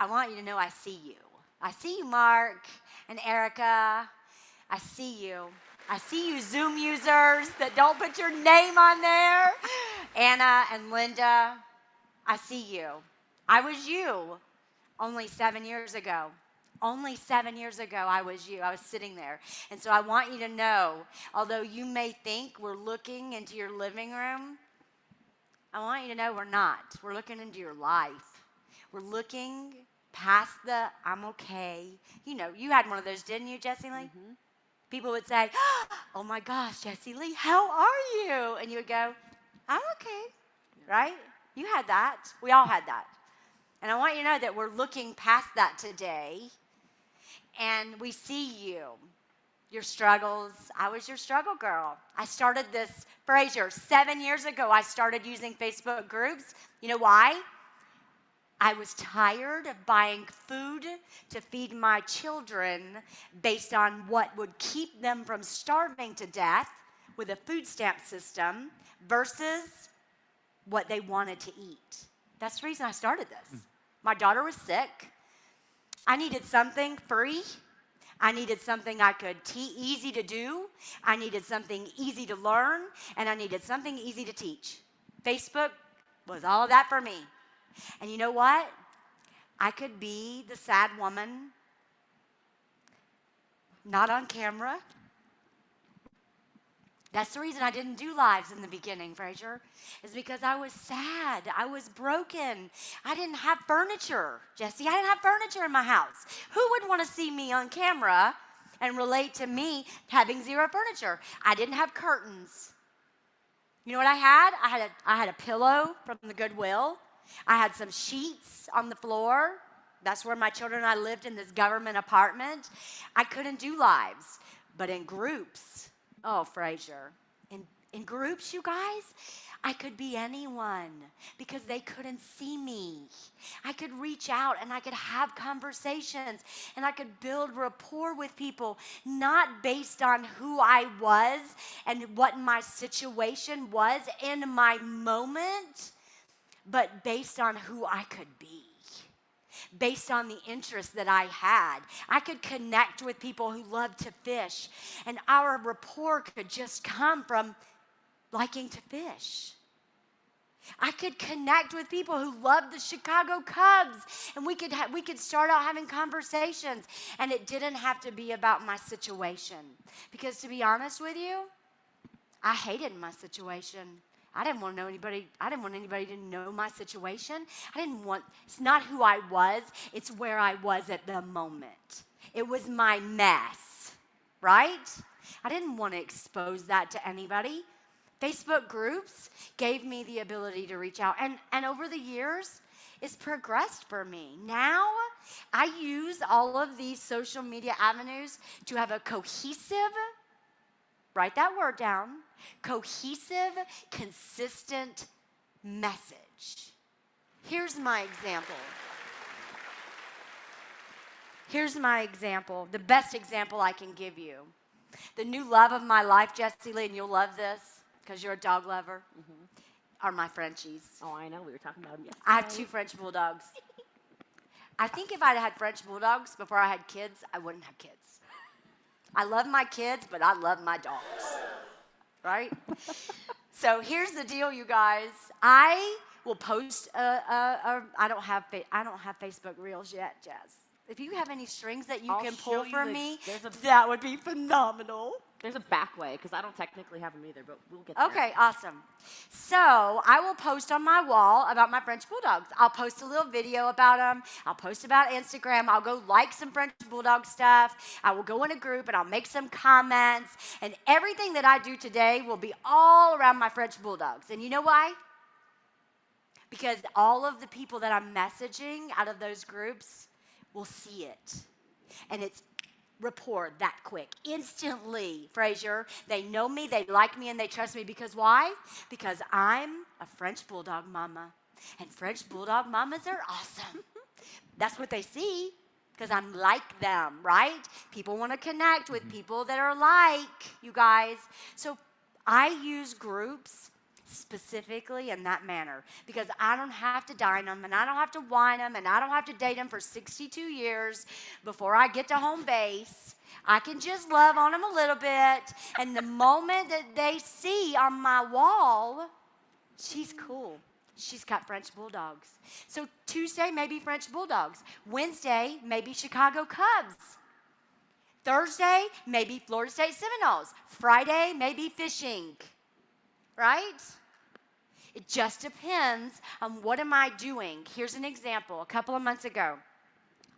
I want you to know I see you. I see you, Mark and Erica. I see you. I see you Zoom users that don't put your name on there. Anna and Linda, I see you. I was you only 7 years ago. Only 7 years ago, I was you. I was sitting there. And so I want you to know, although you may think we're looking into your living room, I want you to know we're not. We're looking into your life. We're looking past the I'm okay. You know, you had one of those, didn't you, Jessy Lee? Mm-hmm. People would say, oh my gosh, Jessy Lee, how are you? And you would go, I'm okay, right? You had that. We all had that. And I want you to know that we're looking past that today. And we see you, your struggles. I was your struggle girl. I started this, Frazer, 7 years ago, I started using Facebook groups. You know why? I was tired of buying food to feed my children based on what would keep them from starving to death with a food stamp system versus what they wanted to eat. That's the reason I started this. My daughter was sick. I needed something free. I needed something I could easy to do. I needed something easy to learn. And I needed something easy to teach. Facebook was all of that for me. And you know what? I could be the sad woman, not on camera. That's the reason I didn't do lives in the beginning, Frazer, is because I was sad. I was broken. I didn't have furniture, Jessy. I didn't have furniture in my house. Who would want to see me on camera and relate to me having zero furniture? I didn't have curtains. You know what I had? I had a pillow from the Goodwill. I had some sheets on the floor. That's where my children and I lived in this government apartment. I couldn't do lives, but in groups. Oh, Frazer. In groups, you guys, I could be anyone because they couldn't see me. I could reach out and I could have conversations and I could build rapport with people, not based on who I was and what my situation was in my moment, but based on who I could be. Based on the interest that I had. I could connect with people who loved to fish, and our rapport could just come from liking to fish. I could connect with people who loved the Chicago Cubs, and we could start out having conversations, and it didn't have to be about my situation. Because to be honest with you, I hated my situation. I didn't want anybody to know my situation. It's not who I was, it's where I was at the moment. It was my mess, right? I didn't want to expose that to anybody. Facebook groups gave me the ability to reach out. And over the years, it's progressed for me. Now, I use all of these social media avenues to have a cohesive, write that word down, cohesive, consistent message. Here's my example. The best example I can give you. The new love of my life, Jessy Lee, and you'll love this because you're a dog lover, are my Frenchies. Oh, I know. We were talking about them yesterday. I have 2 French bulldogs. I think if I'd had French bulldogs before I had kids, I wouldn't have kids. I love my kids, but I love my dogs, right? So here's the deal, you guys. I will post. I don't have Facebook Reels yet, Jess. If you have any strings that you I'll can show pull you for the- me, there's a- that would be phenomenal. There's a back way, because I don't technically have them either, but we'll get there. Okay, awesome. So I will post on my wall about my French Bulldogs. I'll post a little video about them. I'll post about Instagram. I'll go like some French Bulldog stuff. I will go in a group and I'll make some comments. And everything that I do today will be all around my French Bulldogs. And you know why? Because all of the people that I'm messaging out of those groups will see it. And it's rapport that quick, instantly, Frazer. They know me, they like me, and they trust me. Because why? Because I'm a French Bulldog mama. And French Bulldog mamas are awesome. That's what they see, because I'm like them, right? People want to connect with people that are like you guys. So I use groups specifically in that manner, because I don't have to dine them, and I don't have to wine them, and I don't have to date them for 62 years before I get to home base. I can just love on them a little bit, and the moment that they see on my wall, she's cool. She's got French Bulldogs. So Tuesday, maybe French Bulldogs. Wednesday, maybe Chicago Cubs. Thursday, maybe Florida State Seminoles. Friday, maybe fishing. Right? It just depends on what am I doing. Here's an example. A couple of months ago,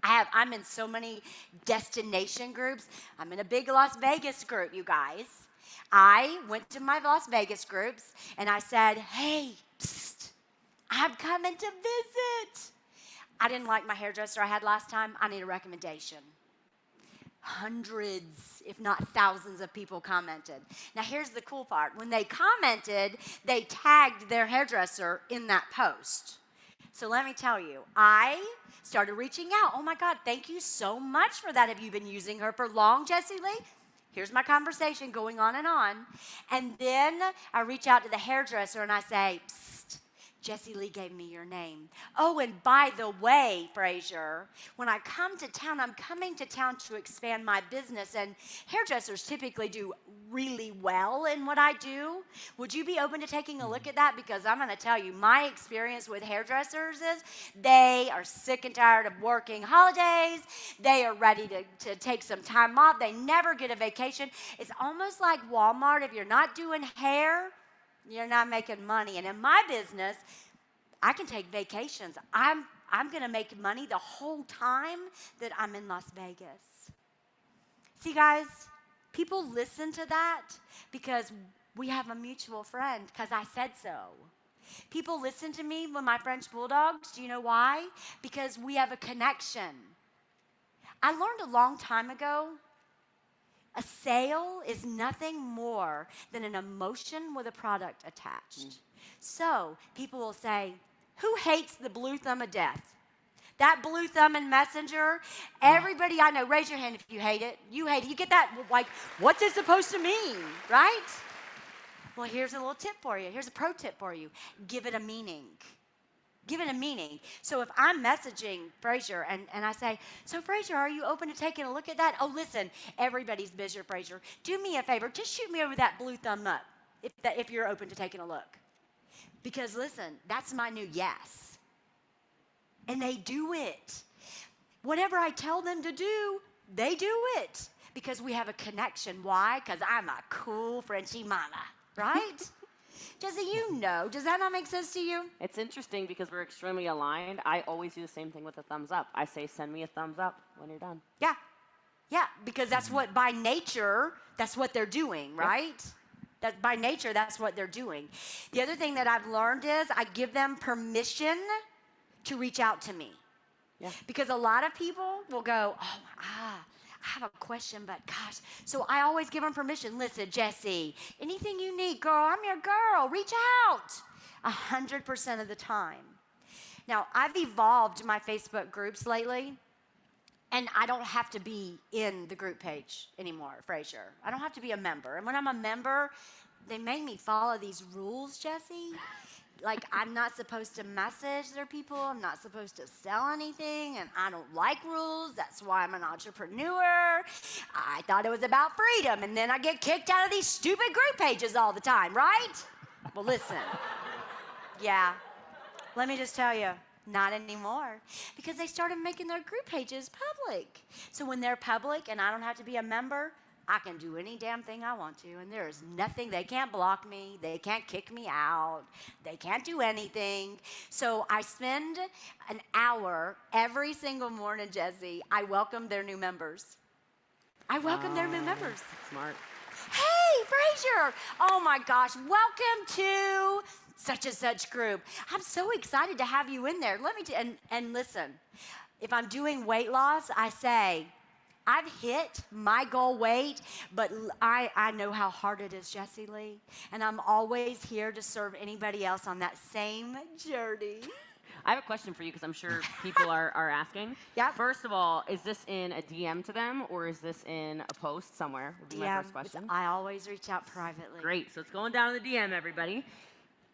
I'm in so many destination groups. I'm in a big Las Vegas group, you guys. I went to my Las Vegas groups and I said, hey, psst, I'm coming to visit. I didn't like my hairdresser I had last time. I need a recommendation. Hundreds, if not thousands of people commented. Now, here's the cool part. When they commented, they tagged their hairdresser in that post. So let me tell you, I started reaching out. Oh, my God, thank you so much for that. Have you been using her for long, Jessy Lee? Here's my conversation going on. And then I reach out to the hairdresser and I say, psst, Jessy Lee gave me your name. Oh, and by the way, Frazer, when I come to town, I'm coming to town to expand my business, and hairdressers typically do really well in what I do. Would you be open to taking a look at that? Because I'm going to tell you, my experience with hairdressers is they are sick and tired of working holidays. They are ready to take some time off. They never get a vacation. It's almost like Walmart. If you're not doing hair, you're not making money. And in my business, I can take vacations. I'm going to make money the whole time that I'm in Las Vegas. See, guys, people listen to that because we have a mutual friend, because I said so. People listen to me with my French Bulldogs. Do you know why? Because we have a connection. I learned a long time ago, a sale is nothing more than an emotion with a product attached. So people will say, who hates the blue thumb of death? That blue thumb in Messenger, everybody I know, raise your hand if you hate it. You hate it. You get that, like, what's it supposed to mean, right? Well, here's a little tip for you. Here's a pro tip for you. Give it a meaning. Give it a meaning. So if I'm messaging Frazer and I say, so Frazer, are you open to taking a look at that? Oh, listen, everybody's busy, Frazer. Do me a favor. Just shoot me over that blue thumb up if you're open to taking a look. Because listen, that's my new yes. And they do it. Whatever I tell them to do, they do it. Because we have a connection. Why? Because I'm a cool Frenchie mama, right? Jessy, you know. Does that not make sense to you? It's interesting because we're extremely aligned. I always do the same thing with a thumbs up. I say, send me a thumbs up when you're done. Yeah. Yeah, because that's what, by nature, that's what they're doing, right? That by nature, that's what they're doing. The other thing that I've learned is I give them permission to reach out to me. Yeah. Because a lot of people will go, I have a question, but gosh. So I always give them permission. Listen, Jessy, anything you need, girl, I'm your girl. Reach out 100% of the time. Now, I've evolved my Facebook groups lately, and I don't have to be in the group page anymore, Frazer. I don't have to be a member. And when I'm a member, they make me follow these rules, Jessy. Like, I'm not supposed to message their people. I'm not supposed to sell anything. And I don't like rules. That's why I'm an entrepreneur. I thought it was about freedom. And then I get kicked out of these stupid group pages all the time, right? Well, listen. Yeah. Let me just tell you, not anymore. Because they started making their group pages public. So when they're public and I don't have to be a member, I can do any damn thing I want to, and there is nothing. They can't block me. They can't kick me out. They can't do anything. So I spend an hour every single morning, Jessy. I welcome their new members. I welcome their new members. Smart. Hey, Frazer! Oh my gosh, welcome to such and such group. I'm so excited to have you in there. Let me and listen, if I'm doing weight loss, I say, I've hit my goal weight, but I know how hard it is, Jessy Lee, and I'm always here to serve anybody else on that same journey. I have a question for you because I'm sure people are asking. Yeah. First of all, is this in a DM to them or is this in a post somewhere? Would be my first question. I always reach out privately. Great. So it's going down in the DM, everybody.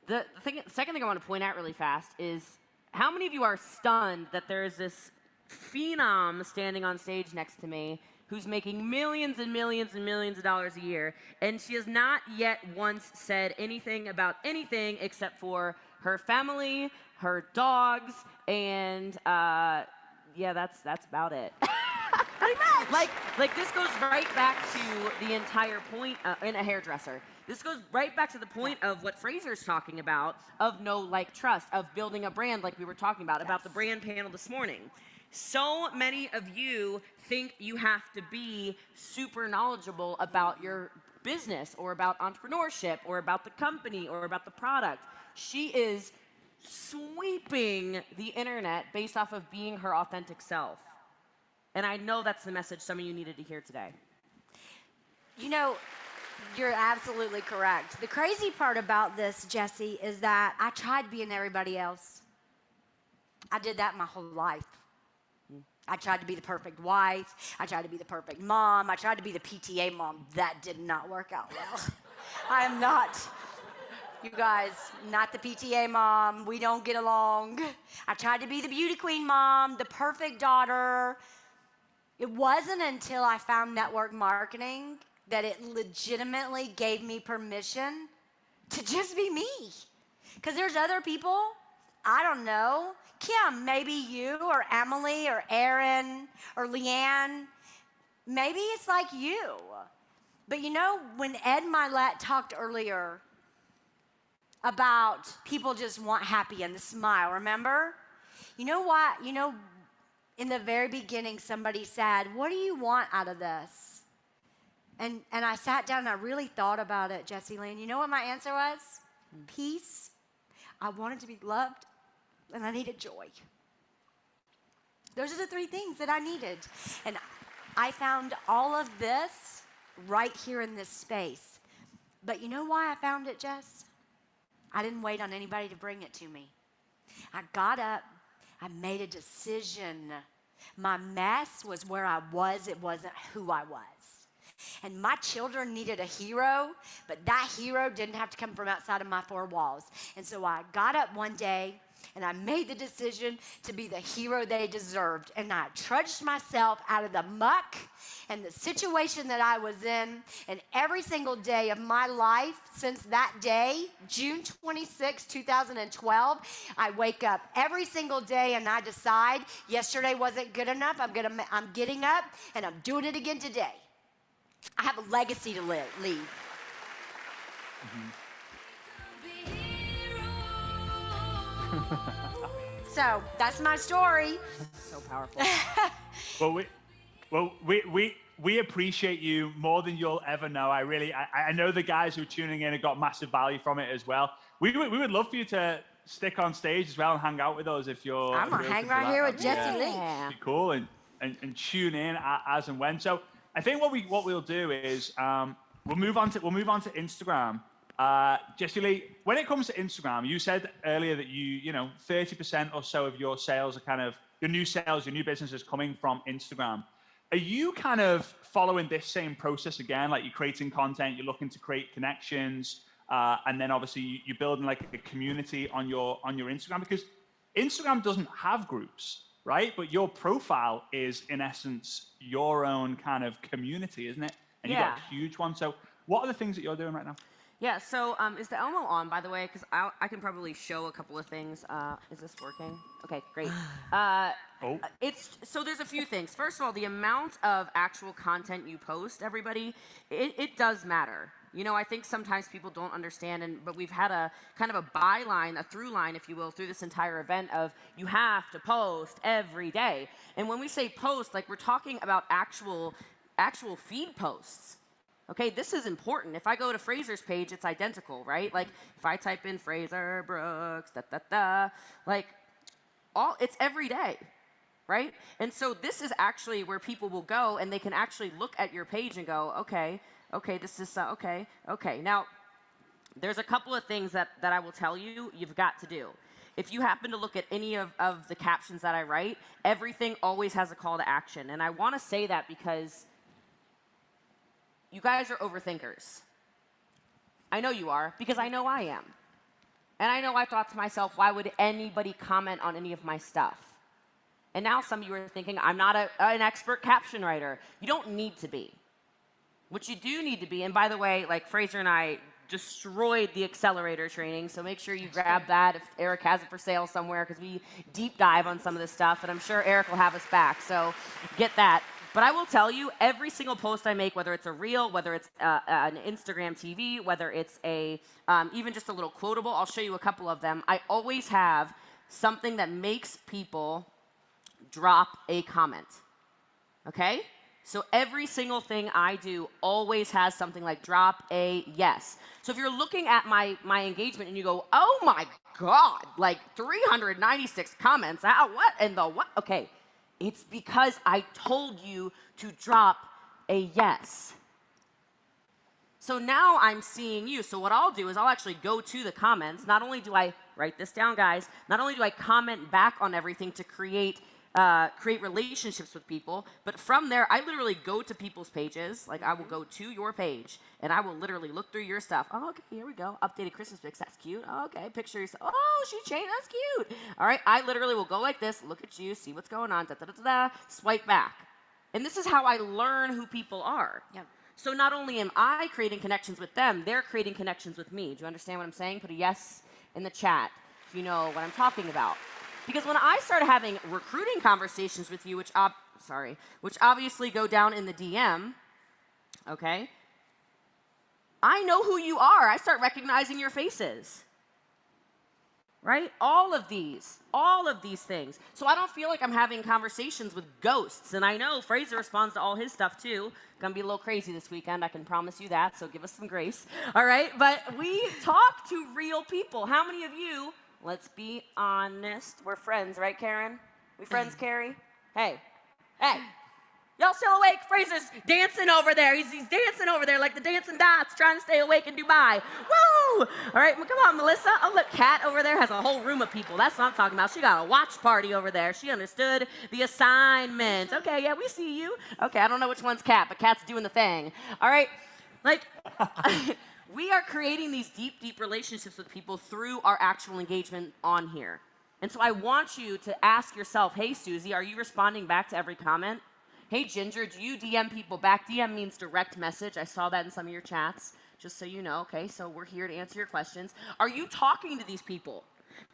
The second thing I want to point out really fast is how many of you are stunned that there's this phenom standing on stage next to me who's making millions and millions and millions of dollars a year, and she has not yet once said anything about anything except for her family, her dogs, and yeah, that's about it. Pretty much. Like this goes right back to the entire point in a hairdresser. This goes right back to the point of what Frazer's talking about, of know, like, trust, of building a brand like we were talking about the brand panel this morning. So many of you think you have to be super knowledgeable about your business or about entrepreneurship or about the company or about the product. She is sweeping the internet based off of being her authentic self. And I know that's the message some of you needed to hear today. You know, you're absolutely correct. The crazy part about this, Jessy, is that I tried being everybody else. I did that my whole life. I tried to be the perfect wife. I tried to be the perfect mom. I tried to be the PTA mom. That did not work out well. I am not, you guys, not the PTA mom. We don't get along. I tried to be the beauty queen mom, the perfect daughter. It wasn't until I found network marketing that it legitimately gave me permission to just be me. Because there's other people, I don't know, Kim, maybe you or Emily or Aaron or Leanne, maybe it's like you. But you know, when Ed Milet talked earlier about people just want happy and the smile, remember? You know what? You know, in the very beginning, somebody said, what do you want out of this? And I sat down and I really thought about it, Jessy Lee. You know what my answer was? Peace. I wanted to be loved, and I needed joy. Those are the three things that I needed. And I found all of this right here in this space. But you know why I found it, Jess? I didn't wait on anybody to bring it to me. I got up. I made a decision. My mess was where I was. It wasn't who I was. And my children needed a hero, but that hero didn't have to come from outside of my four walls. And so I got up one day, and I made the decision to be the hero they deserved. And I trudged myself out of the muck and the situation that I was in. And every single day of my life since that day, June 26, 2012, I wake up every single day and I decide yesterday wasn't good enough. I'm getting up and I'm doing it again today. I have a legacy to leave. So that's my story. So powerful. We appreciate you more than you'll ever know. I know the guys who are tuning in have got massive value from it as well. We would love for you to stick on stage as well and hang out with us if you're. I'm gonna hang right here with Jessy Lee. Be cool and tune in as and when. So I think what we'll do is we'll move on to Instagram. Jessy Lee, when it comes to Instagram, you said earlier that you know 30% or so of your sales are kind of your new sales, your new business is coming from Instagram. Are you kind of following this same process again? Like you're creating content, you're looking to create connections, and then obviously you're building like a community on your Instagram, because Instagram doesn't have groups, right? But your profile is in essence your own kind of community, isn't it? And you've got a huge one. So what are the things that you're doing right now? Yeah, so is the Elmo on, by the way? Because I can probably show a couple of things. Is this working? Okay, great. Oh. So there's a few things. First of all, the amount of actual content you post, everybody, it does matter. You know, I think sometimes people don't understand, but we've had a kind of a byline, a through line, if you will, through this entire event of you have to post every day. And when we say post, like we're talking about actual feed posts. Okay, this is important. If I go to Frazer's page, it's identical, right? Like if I type in Frazer Brooks, like it's every day, right? And so this is actually where people will go and they can actually look at your page and go, okay, this is okay. Now, there's a couple of things that I will tell you've got to do. If you happen to look at any of the captions that I write, everything always has a call to action. And I want to say that because you guys are overthinkers. I know you are, because I know I am. And I know I thought to myself, why would anybody comment on any of my stuff? And now some of you are thinking, I'm not an expert caption writer. You don't need to be. What you do need to be, and by the way, like Frazer and I destroyed the accelerator training, so make sure you grab that if Eric has it for sale somewhere, because we deep dive on some of this stuff, and I'm sure Eric will have us back, so get that. But I will tell you, every single post I make, whether it's a reel, whether it's an Instagram TV, whether it's even just a little quotable, I'll show you a couple of them. I always have something that makes people drop a comment, okay? So every single thing I do always has something like drop a yes. So if you're looking at my engagement and you go, oh my God, like 396 comments, what in the what? Okay. It's because I told you to drop a yes. So now I'm seeing you. So what I'll do is I'll actually go to the comments. Not only do I write this down, guys, not only do I comment back on everything to create relationships with people, but from there, I literally go to people's pages. Like I will go to your page and I will literally look through your stuff. Oh, okay, here we go. Updated Christmas pics. That's cute. Oh, okay, pictures. Oh, she changed. That's cute. All right, I literally will go like this, look at you, see what's going on, swipe back. And this is how I learn who people are. Yep. So not only am I creating connections with them, they're creating connections with me. Do you understand what I'm saying? Put a yes in the chat if you know what I'm talking about. Because when I start having recruiting conversations with you, which obviously go down in the DM, okay, I know who you are. I start recognizing your faces, right? All of these things. So I don't feel like I'm having conversations with ghosts. And I know Frazer responds to all his stuff too. Gonna be a little crazy this weekend, I can promise you that, so give us some grace, all right? But we talk to real people. How many of you, let's be honest, we're friends, right, Karen? We friends, Carrie? Hey. Y'all still awake? Frazer's dancing over there. He's dancing over there like the dancing dots, trying to stay awake in Dubai. Woo! All right, well, come on, Melissa. Oh, look, Kat over there has a whole room of people. That's what I'm talking about. She got a watch party over there. She understood the assignment. Okay, yeah, we see you. Okay, I don't know which one's Kat, but Kat's doing the thing. All right, like... We are creating these deep, deep relationships with people through our actual engagement on here. And so I want you to ask yourself, hey, Susie, are you responding back to every comment? Hey, Ginger, do you DM people back? DM means direct message. I saw that in some of your chats, just so you know. Okay, so we're here to answer your questions. Are you talking to these people?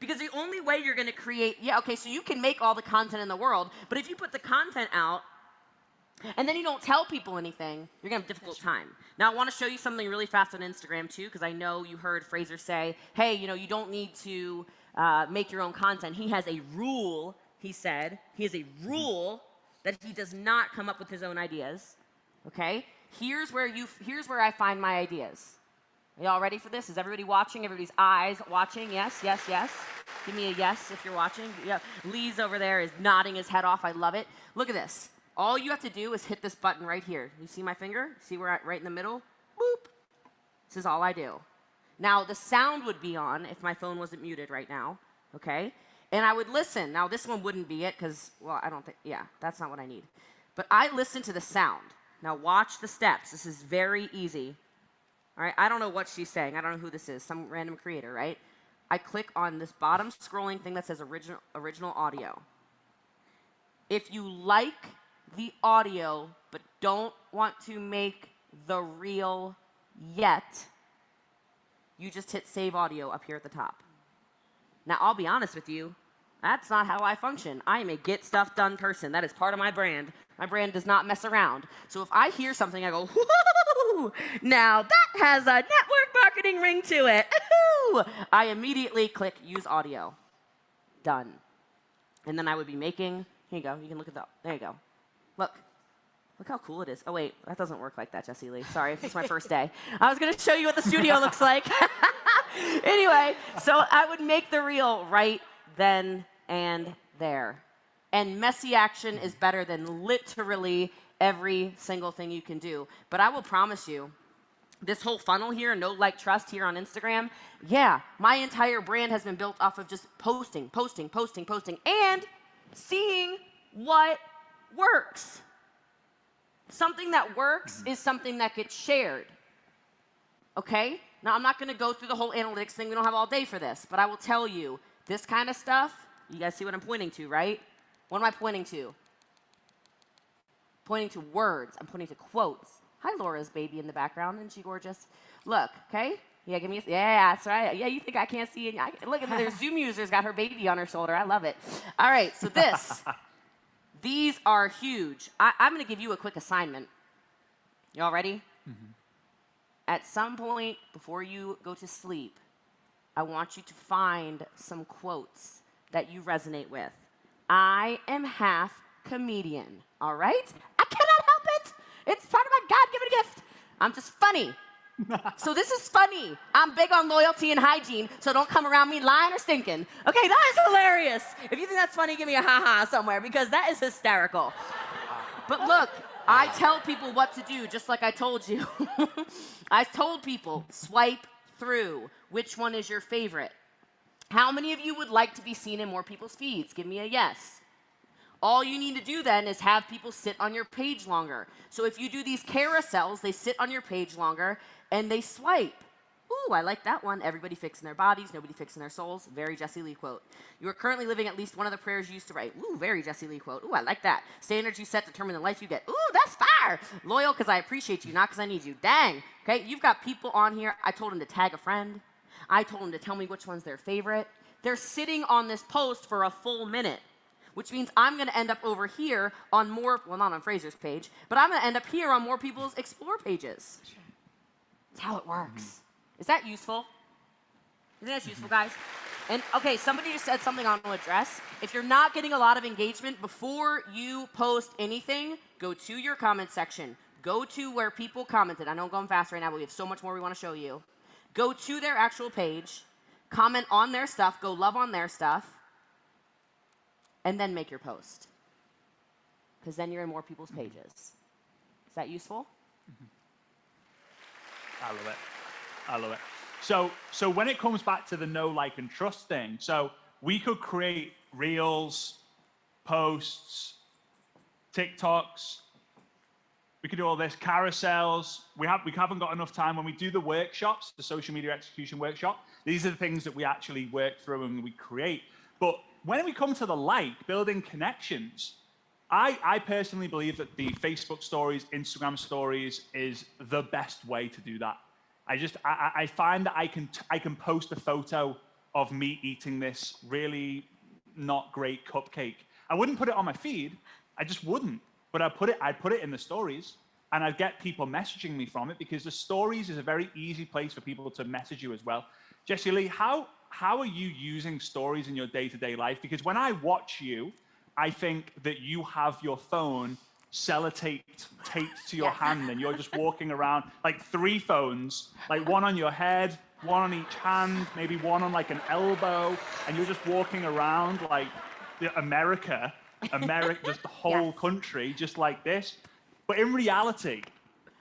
Because the only way you're going to create, so you can make all the content in the world, but if you put the content out, and then you don't tell people anything, you're going to have a difficult time. Now, I want to show you something really fast on Instagram, too, because I know you heard Frazer say, hey, you don't need to make your own content. He has a rule, he said. He has a rule that he does not come up with his own ideas, okay? Here's where I find my ideas. Are y'all ready for this? Is everybody watching? Everybody's eyes watching? Yes, yes, yes. Give me a yes if you're watching. Yeah. Lee's over there is nodding his head off. I love it. Look at this. All you have to do is hit this button right here. You see my finger? See where right in the middle? Boop. This is all I do. Now, the sound would be on if my phone wasn't muted right now, okay? And I would listen. Now, this one wouldn't be it because, well, I don't think, that's not what I need. But I listen to the sound. Now, watch the steps. This is very easy. All right, I don't know what she's saying. I don't know who this is. Some random creator, right? I click on this bottom scrolling thing that says original audio. If you like the audio but don't want to make the reel yet, you just hit save audio up here at the top. Now, I'll be honest with you, that's not how I function. I am a get stuff done person. That is part of my brand. My brand does not mess around. So if I hear something, I go, whoo, now that has a network marketing ring to it. I immediately click use audio. Done. And then I would be making, here you go, you can look at that. There you go. Look how cool it is. Oh wait, that doesn't work like that, Jessy Lee. Sorry, it's my first day. I was gonna show you what the studio looks like. Anyway, so I would make the reel right then and there. And messy action is better than literally every single thing you can do. But I will promise you, this whole funnel here, no like, trust here on Instagram, yeah, my entire brand has been built off of just posting, and seeing what works. Something that works is something that gets shared. Okay? Now, I'm not going to go through the whole analytics thing. We don't have all day for this. But I will tell you, this kind of stuff, you guys see what I'm pointing to, right? What am I pointing to? Pointing to words. I'm pointing to quotes. Hi, Laura's baby in the background. Isn't she gorgeous? Look, okay? Yeah, give me a, yeah, that's right. Yeah, you think I can't see it? Look at their Zoom user's got her baby on her shoulder. I love it. All right, so these are huge. I'm going to give you a quick assignment. Y'all ready? Mm-hmm. At some point before you go to sleep, I want you to find some quotes that you resonate with. I am half comedian, all right? I cannot help it. It's part of my God-given gift. I'm just funny. So this is funny. I'm big on loyalty and hygiene, so don't come around me lying or stinking. Okay, that is hilarious. If you think that's funny, give me a ha-ha somewhere, because that is hysterical. But look, I tell people what to do, just like I told you. I told people, swipe through. Which one is your favorite? How many of you would like to be seen in more people's feeds? Give me a yes. All you need to do then is have people sit on your page longer. So if you do these carousels, they sit on your page longer and they swipe. Ooh, I like that one. Everybody fixing their bodies, nobody fixing their souls. Very Jessy Lee quote. You are currently living at least one of the prayers you used to write. Ooh, very Jessy Lee quote. Ooh, I like that. Standards you set determine the life you get. Ooh, that's fire. Loyal because I appreciate you, not because I need you. Dang. Okay, you've got people on here. I told them to tag a friend. I told them to tell me which one's their favorite. They're sitting on this post for a full minute, which means I'm going to end up over here on more, well, not on Frazer's page, but I'm going to end up here on more people's explore pages. That's how it works. Mm-hmm. Is that useful? You think that's useful, guys? And, okay, somebody just said something I want to address. If you're not getting a lot of engagement, before you post anything, go to your comment section. Go to where people commented. I know I'm going fast right now, but we have so much more we want to show you. Go to their actual page, comment on their stuff, go love on their stuff, and then make your post. Because then you're in more people's pages. Is that useful? I love it. I love it. So when it comes back to the know, like, and trust thing, so we could create reels, posts, TikToks. We could do all this, carousels. We haven't got enough time. When we do the workshops, the social media execution workshop, these are the things that we actually work through and we create. But when we come to the building connections, I personally believe that the Facebook stories, Instagram stories is the best way to do that. I find that I can post a photo of me eating this really not great cupcake. I wouldn't put it on my feed. I just wouldn't. But I'd put it in the stories, and I'd get people messaging me from it, because the stories is a very easy place for people to message you as well. Jessy Lee, how are you using stories in your day-to-day life? Because when I watch you, I think that you have your phone sellotaped, taped to your hand, and you're just walking around like 3 phones, like one on your head, one on each hand, maybe one on like an elbow, and you're just walking around like America, just the whole country, just like this. But in reality,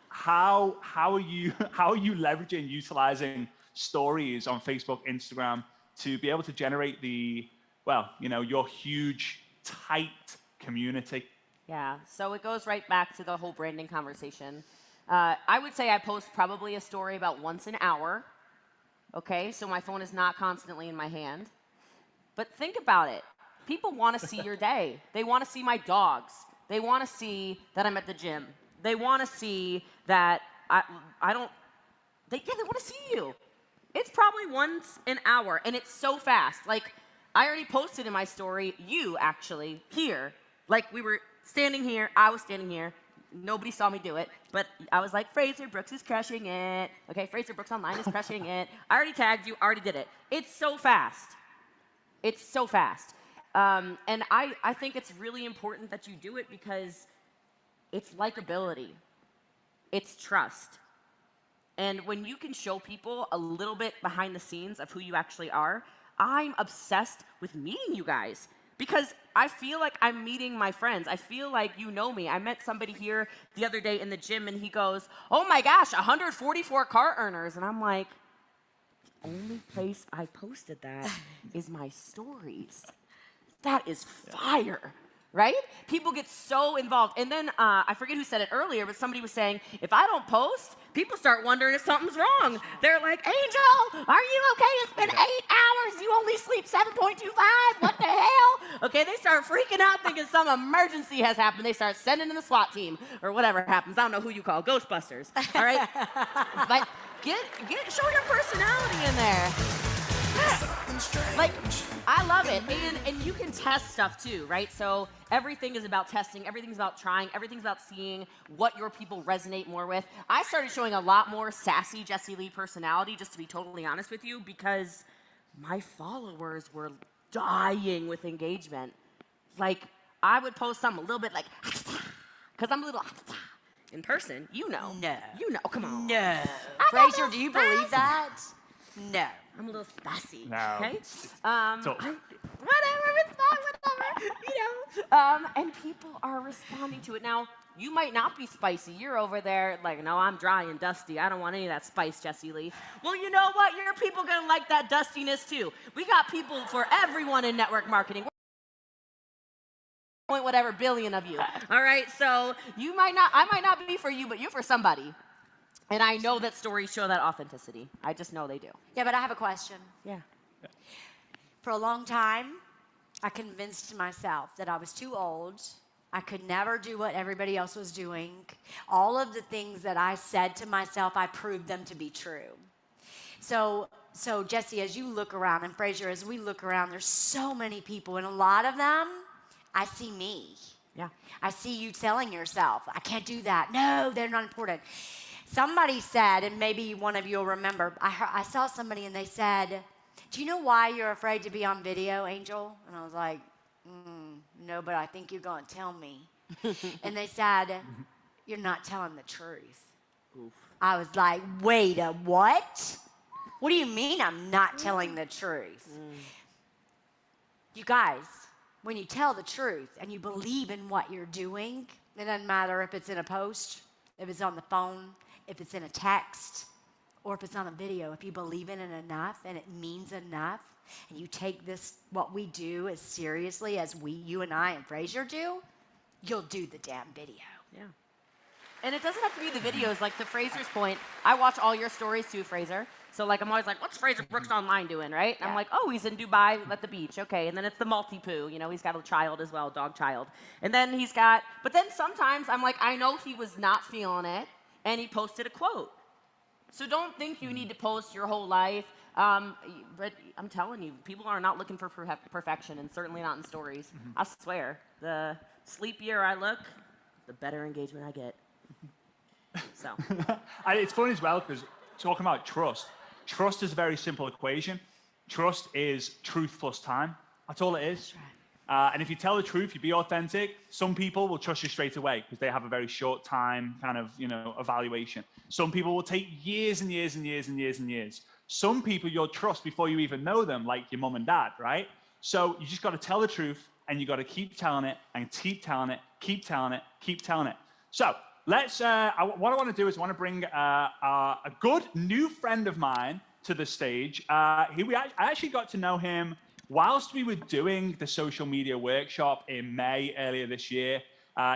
how are you leveraging, utilizing stories on Facebook, Instagram to be able to generate your huge, tight community? Yeah, so it goes right back to the whole branding conversation. I would say I post probably a story about once an hour. Okay, so my phone is not constantly in my hand. But think about it. People want to see your day. They want to see my dogs. They want to see that I'm at the gym. They want to see that they want to see you. It's probably once an hour, and it's so fast. Like, I already posted in my story, you actually, here. Like, we were standing here, I was standing here. Nobody saw me do it, but I was like, Frazer Brooks is crushing it. Okay, Frazer Brooks Online is crushing it. I already tagged you, already did it. It's so fast. It's so fast. And I think it's really important that you do it because it's likability. It's trust. And when you can show people a little bit behind the scenes of who you actually are, I'm obsessed with meeting you guys because I feel like I'm meeting my friends. I feel like you know me. I met somebody here the other day in the gym and he goes, oh my gosh, 144 car earners. And I'm like, the only place I posted that is my stories. That is fire. Right? People get so involved. And then I forget who said it earlier, but somebody was saying, if I don't post, people start wondering if something's wrong. They're like, Angel, are you okay? It's been 8 hours. You only sleep 7.25. What the hell? Okay, they start freaking out thinking some emergency has happened. They start sending in the SWAT team or whatever happens. I don't know who you call, Ghostbusters. All right? But show your personality in there. Like, I love it. And you can test stuff too, right? So everything is about testing, everything's about trying, everything's about seeing what your people resonate more with. I started showing a lot more sassy Jessy Lee personality, just to be totally honest with you, because my followers were dying with engagement. Like, I would post something a little bit like, because I'm a little in person, you know. No. You know, come on. No. Frazer, do you believe that? No. I'm a little spicy. No. Okay. So- Whatever. It's fine. Whatever. You know. And people are responding to it. Now, you might not be spicy. You're over there like, no, I'm dry and dusty. I don't want any of that spice, Jessy Lee. Well, you know what? Your people gonna like that dustiness too. We got people for everyone in network marketing. Whatever billion of you. All right. So I might not be for you, but you're for somebody. And I know that stories show that authenticity. I just know they do. Yeah, but I have a question. Yeah. For a long time, I convinced myself that I was too old. I could never do what everybody else was doing. All of the things that I said to myself, I proved them to be true. So Jessy, as you look around, and Frazer, as we look around, there's so many people, and a lot of them, I see me. Yeah. I see you telling yourself, I can't do that. No, they're not important. Somebody said, and maybe one of you will remember, I saw somebody and they said, do you know why you're afraid to be on video, Angel? And I was like, no, but I think you're going to tell me. And they said, you're not telling the truth. Oof. I was like, wait, a what? What do you mean I'm not telling the truth? You guys, when you tell the truth and you believe in what you're doing, it doesn't matter if it's in a post, if it's on the phone, if it's in a text, or if it's on a video. If you believe in it enough and it means enough, and you take this, what we do, as seriously as you and I and Frazer do, you'll do the damn video. Yeah. And it doesn't have to be the videos. Like, to Frazer's point, I watch all your stories too, Frazer. So, like, I'm always like, what's Frazer Brooks Online doing, right? And I'm like, oh, he's in Dubai at the beach. Okay. And then it's the multi-poo. You know, he's got a child as well, dog child. And then but then sometimes I'm like, I know he was not feeling it, and he posted a quote. So don't think you need to post your whole life. But I'm telling you, people are not looking for perfection, and certainly not in stories. I swear, the sleepier I look, the better engagement I get. So. It's fun as well because talking about trust is a very simple equation. Trust is truth plus time. That's all it is. And if you tell the truth, you be authentic, some people will trust you straight away because they have a very short time kind of, evaluation. Some people will take years and years and years and years and years. Some people you'll trust before you even know them, like your mom and dad, right? So you just got to tell the truth, and you got to keep telling it and keep telling it, keep telling it, keep telling it. So let's, what I want to do is I want to bring a good new friend of mine to the stage. I actually got to know him whilst we were doing the social media workshop in May earlier this year.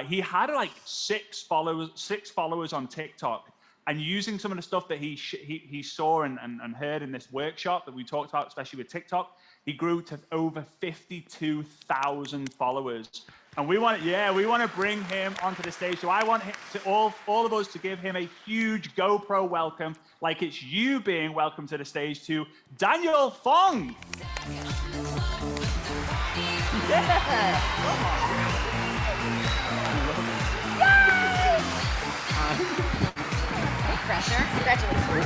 He had like 6 followers on TikTok, and using some of the stuff that he saw and heard in this workshop that we talked about, especially with TikTok, he grew to over 52,000 followers. And we want to bring him onto the stage. So I want him to all of us to give him a huge GoPro welcome, like it's you being welcome to the stage to Daniel Fong. Pressure. Congratulations.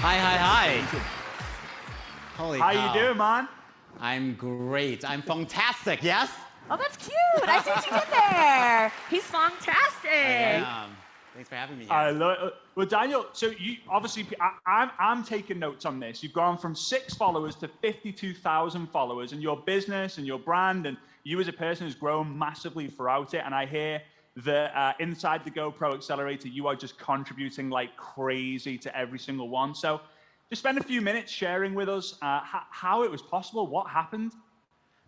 Hi. Holy How cow. you doing, man? I'm great. I'm fantastic, yes? Oh, that's cute. I see what you did there. He's fantastic. Thanks for having me here. I love it. Well, Daniel, so you obviously, I'm taking notes on this. You've gone from 6 followers to 52,000 followers, and your business and your brand and you as a person has grown massively throughout it. And I hear that inside the GoPro Accelerator, you are just contributing like crazy to every single one. So just spend a few minutes sharing with us how it was possible, what happened.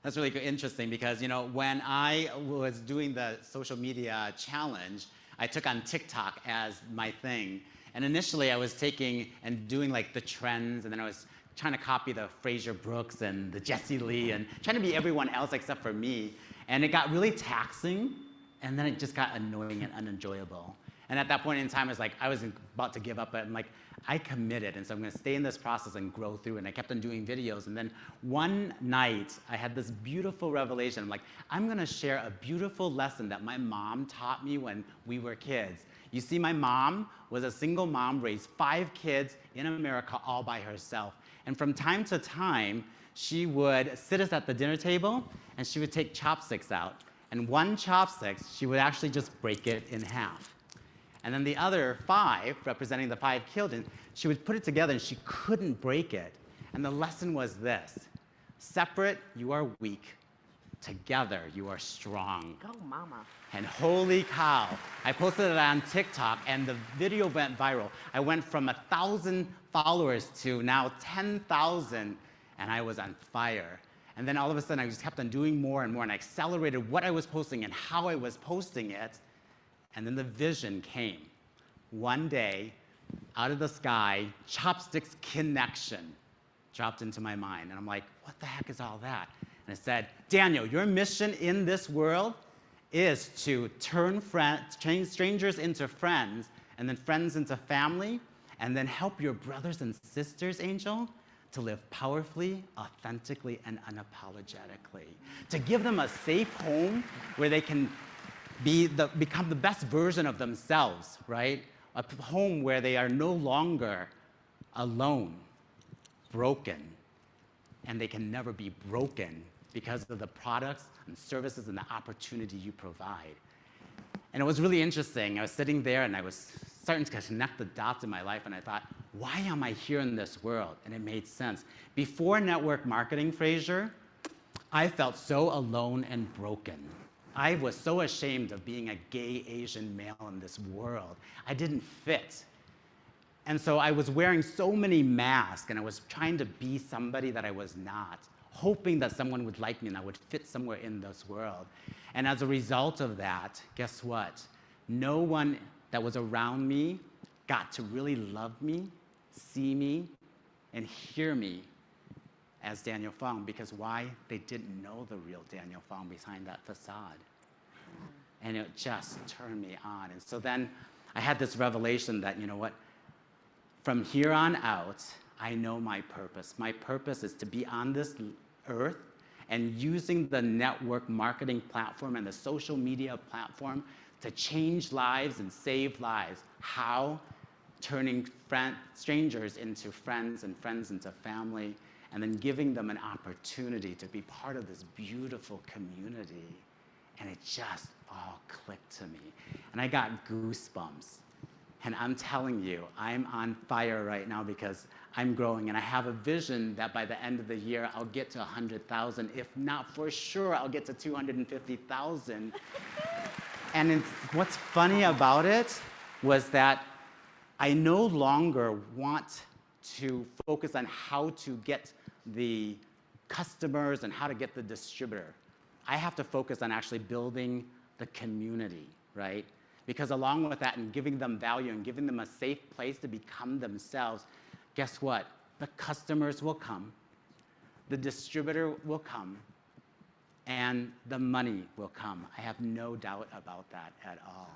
That's really interesting because, you know, when I was doing the social media challenge, I took on TikTok as my thing. And initially I was taking and doing like the trends, and then I was trying to copy the Frazer Brooks and the Jessy Lee and trying to be everyone else except for me. And it got really taxing, and then it just got annoying and unenjoyable. And at that point in time, I was about to give up, but I'm like, I committed, and so I'm gonna stay in this process and grow through, and I kept on doing videos. And then one night, I had this beautiful revelation. I'm like, I'm gonna share a beautiful lesson that my mom taught me when we were kids. You see, my mom was a single mom, raised 5 kids in America all by herself. And from time to time, she would sit us at the dinner table, and she would take chopsticks out. And one chopstick, she would actually just break it in half. And then the other 5, representing the 5 children, she would put it together and she couldn't break it. And the lesson was this: separate, you are weak. Together, you are strong. Go, mama. And holy cow, I posted it on TikTok and the video went viral. I went from 1,000 followers to now 10,000, and I was on fire. And then all of a sudden, I just kept on doing more and more, and I accelerated what I was posting and how I was posting it. And then the vision came. One day, out of the sky, chopsticks connection dropped into my mind. And I'm like, what the heck is all that? And it said, Daniel, your mission in this world is to change strangers into friends, and then friends into family, and then help your brothers and sisters, Angel, to live powerfully, authentically, and unapologetically. To give them a safe home where they can become the best version of themselves, right? A home where they are no longer alone, broken, and they can never be broken because of the products and services and the opportunity you provide. And it was really interesting. I was sitting there and I was starting to connect the dots in my life, and I thought, why am I here in this world? And it made sense. Before network marketing, Frazer, I felt so alone and broken. I was so ashamed of being a gay Asian male in this world. I didn't fit. And so I was wearing so many masks, and I was trying to be somebody that I was not, hoping that someone would like me and I would fit somewhere in this world. And as a result of that, guess what? No one that was around me got to really love me, see me, and hear me as Daniel Fong, because why? They didn't know the real Daniel Fong behind that facade. And it just turned me on. And so then I had this revelation that, you know what? From here on out, I know my purpose. My purpose is to be on this earth and using the network marketing platform and the social media platform to change lives and save lives. How? Turning strangers into friends and friends into family, and then giving them an opportunity to be part of this beautiful community. And it just all clicked to me. And I got goosebumps. And I'm telling you, I'm on fire right now because I'm growing, and I have a vision that by the end of the year, I'll get to 100,000. If not, for sure, I'll get to 250,000. And what's funny about it was that I no longer want to focus on how to get the customers and how to get the distributor. I have to focus on actually building the community, right? Because along with that and giving them value and giving them a safe place to become themselves, guess what? the customers will come, the distributor will come, and the money will come. I have no doubt about that at all.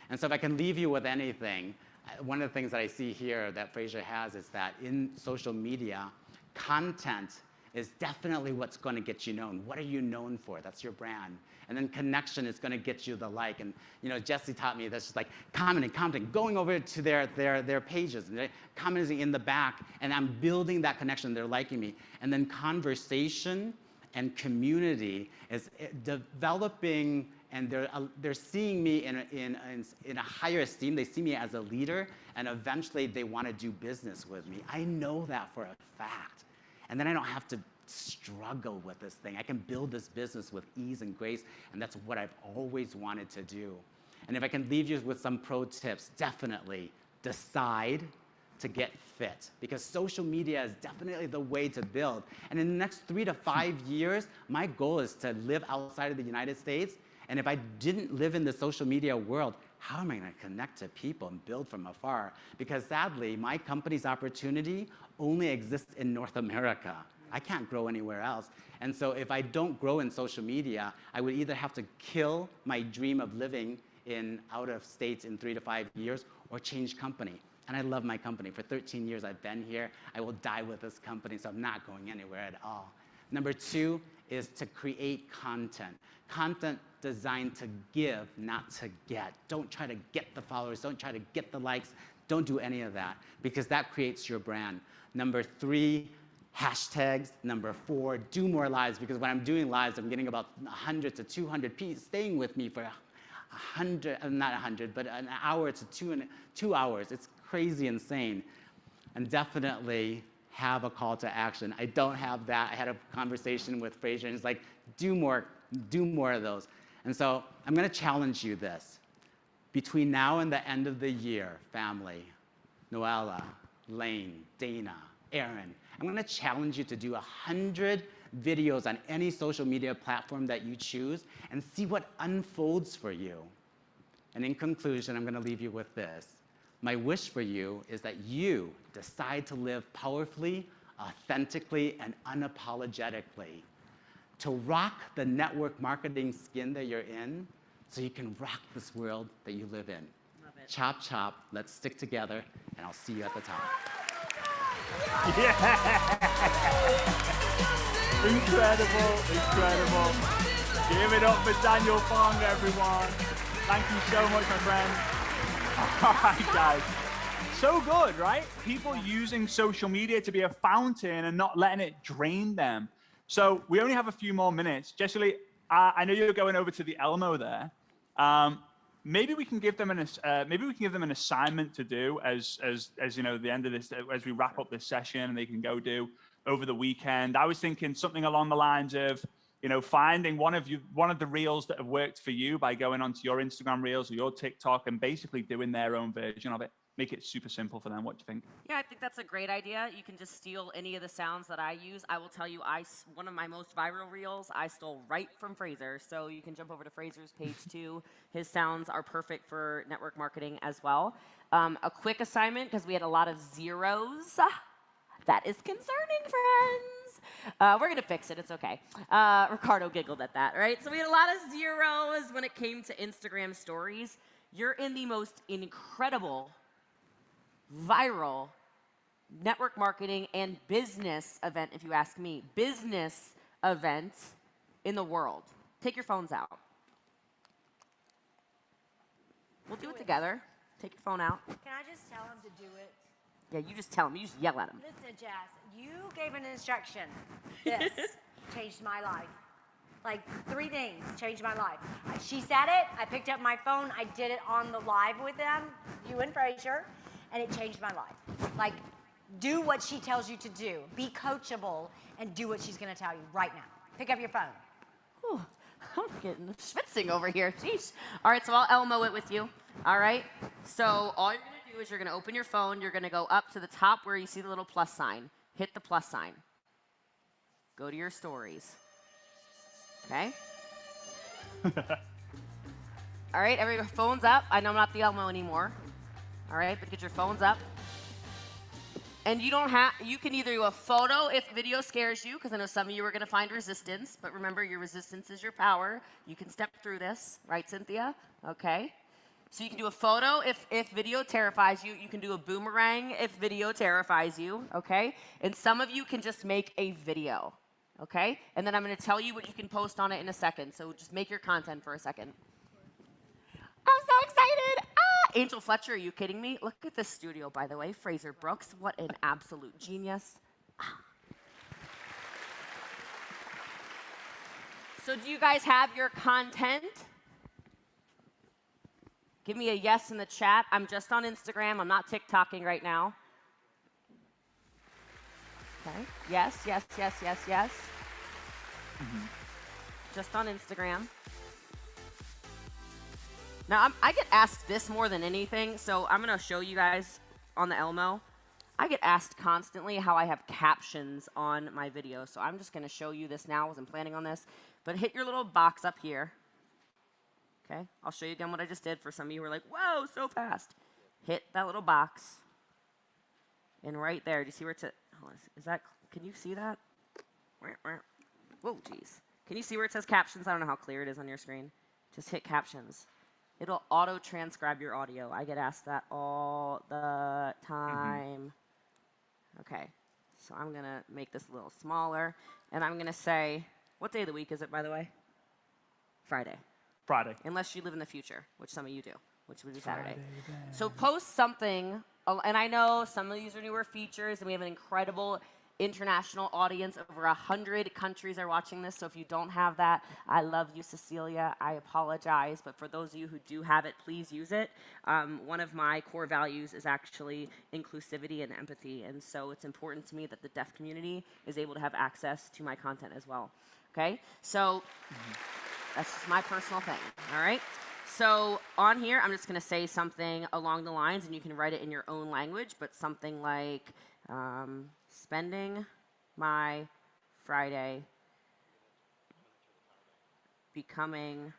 And so if I can leave you with anything, one of the things that I see here that Frazer has is that in social media, content is definitely what's going to get you known. What are you known for? That's your brand. And then connection is going to get you the like. And Jessy taught me this, just like commenting, going over to their pages, and commenting in the back, and I'm building that connection. They're liking me. And then conversation and community is developing, and they're seeing me in a higher esteem. They see me as a leader, and eventually they want to do business with me. I know that for a fact. And then I don't have to struggle with this thing. I can build this business with ease and grace, and that's what I've always wanted to do. And if I can leave you with some pro tips, definitely decide to get fit, because social media is definitely the way to build. And in the next 3 to 5 years, my goal is to live outside of the United States. And if I didn't live in the social media world, how am I going to connect to people and build from afar? Because sadly, my company's opportunity only exists in North America. I can't grow anywhere else. And so if I don't grow in social media, I would either have to kill my dream of living out of states in 3 to 5 years, or change company. And I love my company. For 13 years I've been here. I will die with this company, so I'm not going anywhere at all. Number 2 is to create content. Content designed to give, not to get. Don't try to get the followers. Don't try to get the likes. Don't do any of that, because that creates your brand. Number 3, hashtags. Number 4, do more lives, because when I'm doing lives, I'm getting about 100 to 200 people staying with me for 100, not 100, but an hour to 2 hours. It's crazy insane. And definitely have a call to action. I don't have that. I had a conversation with Frazer, and he's like, do more of those. And so I'm going to challenge you this. Between now and the end of the year, family, Noella, Lane, Dana, Aaron, I'm going to challenge you to do 100 videos on any social media platform that you choose and see what unfolds for you. And in conclusion, I'm going to leave you with this. My wish for you is that you decide to live powerfully, authentically, and unapologetically. To rock the network marketing skin that you're in, so you can rock this world that you live in. Love it. Chop, chop, let's stick together, and I'll see you at the top. Yeah! Incredible. Give it up for Daniel Fong, everyone. Thank you so much, my friend. All right, guys. So good, right? People using social media to be a fountain and not letting it drain them. So we only have a few more minutes. Jessy, I know you're going over to the Elmo there. Maybe we can give them an assignment to do as the end of this, as we wrap up this session, and they can go do over the weekend. I was thinking something along the lines of, finding one of the reels that have worked for you by going onto your Instagram reels or your TikTok and basically doing their own version of it. Make it super simple for them. What do you think? Yeah, I think that's a great idea. You can just steal any of the sounds that I use. I will tell you, one of my most viral reels, I stole right from Frazer. So you can jump over to Frazer's page too. His sounds are perfect for network marketing as well. A quick assignment, because we had a lot of zeros. That is concerning, friends. We're going to fix it. It's okay. Ricardo giggled at that, right? So we had a lot of zeros when it came to Instagram stories. You're in the most incredible viral network marketing and business event, if you ask me, business event in the world. Take your phones out. We'll do it together. Take your phone out. Can I just tell him to do it? Yeah, you just tell him. You just yell at him. Listen, Jess, you gave an instruction. This changed my life. Like 3 things changed my life. She said it. I picked up my phone. I did it on the live with them, you and Frazer, and it changed my life. Like, do what she tells you to do. Be coachable and do what she's going to tell you right now. Pick up your phone. Whew, I'm getting schwitzing over here. Jeez. All right, so I'll Elmo it with you. All right. So all you're going to do is you're going to open your phone. You're going to go up to the top where you see the little plus sign. Hit the plus sign. Go to your stories. Okay? All right, everybody, phone's up. I know I'm not the Elmo anymore. All right, but get your phones up. And you don't have, you can either do a photo if video scares you, because I know some of you are going to find resistance, but remember your resistance is your power. You can step through this, right, Cynthia? Okay. So you can do a photo if video terrifies you. You can do a boomerang if video terrifies you, okay? And some of you can just make a video, okay? And then I'm going to tell you what you can post on it in a second. So just make your content for a second. I'm so excited. Angel Fletcher, are you kidding me? Look at this studio, by the way. Frazer Brooks, what an absolute genius. So do you guys have your content? Give me a yes in the chat. I'm just on Instagram. I'm not TikToking right now. Okay. Yes, yes, yes, yes, yes. Just on Instagram. Now, I get asked this more than anything, so I'm going to show you guys on the Elmo. I get asked constantly how I have captions on my videos, so I'm just going to show you this now. I wasn't planning on this, but hit your little box up here. Okay, I'll show you again what I just did for some of you who are like, whoa, so fast. Hit that little box, and right there, do you see where it's at? Is that, can you see that? Whoa, geez. Can you see where it says captions? I don't know how clear it is on your screen. Just hit captions. It'll auto-transcribe your audio. I get asked that all the time. Okay, so I'm going to make this a little smaller, and I'm going to say, what day of the week is it, by the way? Friday. Friday. Unless you live in the future, which some of you do, which would be Saturday. So post something, and I know some of these are newer features, and we have an incredible international audience. Over 100 countries are watching this, so if you don't have that, I love you, Cecilia. I apologize, but for those of you who do have it, please use it. One of my core values is actually inclusivity and empathy, and so it's important to me that the deaf community is able to have access to my content as well. Okay? So that's just my personal thing, all right? So on here, I'm just going to say something along the lines, and you can write it in your own language, but something like, spending my Friday becoming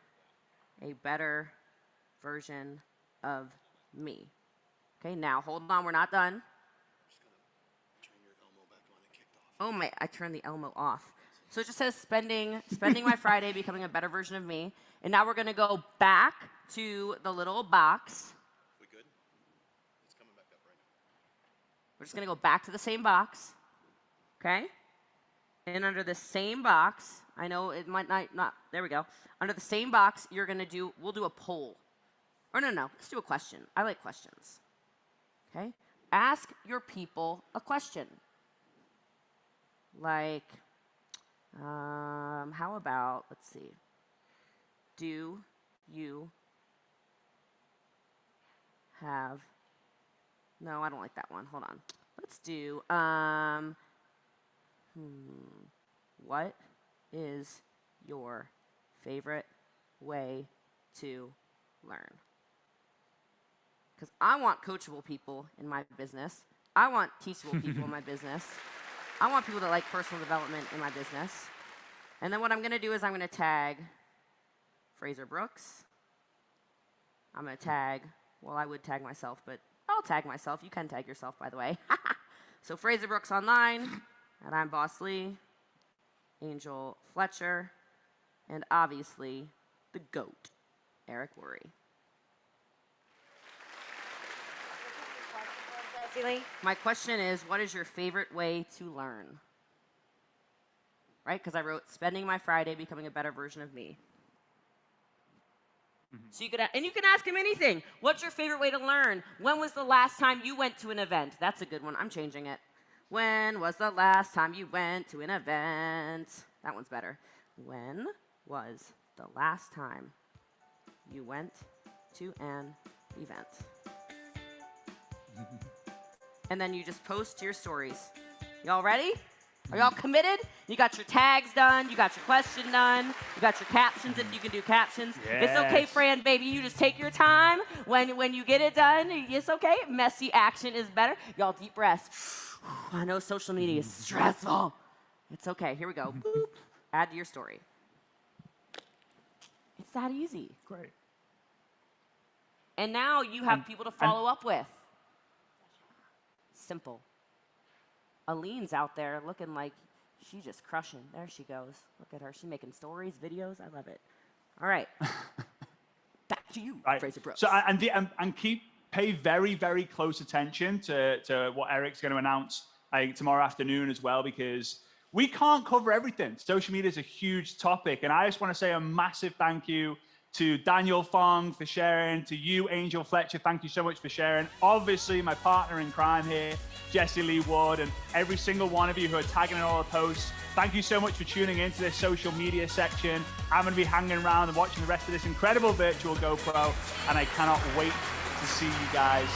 a better version of me. Okay, now hold on, we're not done. Oh my, I turned the Elmo off. So it just says spending my Friday becoming a better version of me. And now we're going to go back to the little box. We good? It's coming back up right now. We're just going to go back to the same box. Okay? And under the same box, I know it might not, there we go. Under the same box, we'll do a poll. Or no, let's do a question. I like questions. Okay? Ask your people a question. Like, how about, let's see. Do you have, no, I don't like that one. Hold on. Let's do, what is your favorite way to learn? Because I want coachable people in my business. I want teachable people in my business. I want people that like personal development in my business. And then what I'm going to do is I'm going to tag Frazer Brooks. I'm going to tag, well, I would tag myself, but I'll tag myself. You can tag yourself, by the way. So Frazer Brooks Online, and I'm Boss Lee, Angel Fletcher, and obviously the GOAT, Eric Worre. My question is, what is your favorite way to learn? Right? Because I wrote, spending my Friday becoming a better version of me. So you can ask him anything. What's your favorite way to learn? When was the last time you went to an event? That's a good one. I'm changing it. When was the last time you went to an event? That one's better. When was the last time you went to an event? And then you just post your stories. Y'all ready? Are y'all committed? You got your tags done. You got your question done. You got your captions if you can do captions. Yes. It's okay, Fran, baby. You just take your time. When you get it done, it's okay. Messy action is better. Y'all deep breaths. I know social media is stressful. It's okay. Here we go. Boop. Add to your story. It's that easy. Great. And now you have people to follow up with. Simple. Aline's out there looking like she's just crushing. There she goes. Look at her. She's making stories, videos. I love it. All right. Back to you, Right. Frazer Brooks. So pay very, very close attention to what Eric's going to announce tomorrow afternoon as well, because we can't cover everything. Social media is a huge topic, and I just want to say a massive thank you to Daniel Fong for sharing, to you, Angel Fletcher, thank you so much for sharing. Obviously, my partner in crime here, Jessy Lee Wood, and every single one of you who are tagging in all the posts. Thank you so much for tuning into this social media section. I'm going to be hanging around and watching the rest of this incredible virtual GoPro, and I cannot wait to see you guys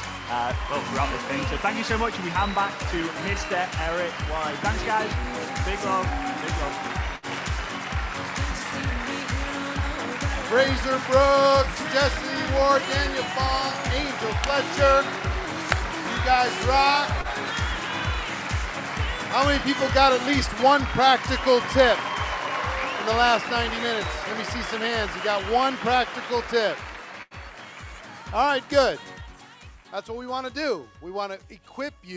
throughout this thing. So thank you so much, and we hand back to Mr. Eric White. Thanks, guys. Big love. Big love. Frazer Brooks, Jessy Lee Ward, Daniel Fong, Angel Fletcher. You guys rock. How many people got at least one practical tip in the last 90 minutes? Let me see some hands. You got one practical tip. All right, good. That's what we want to do. We want to equip you.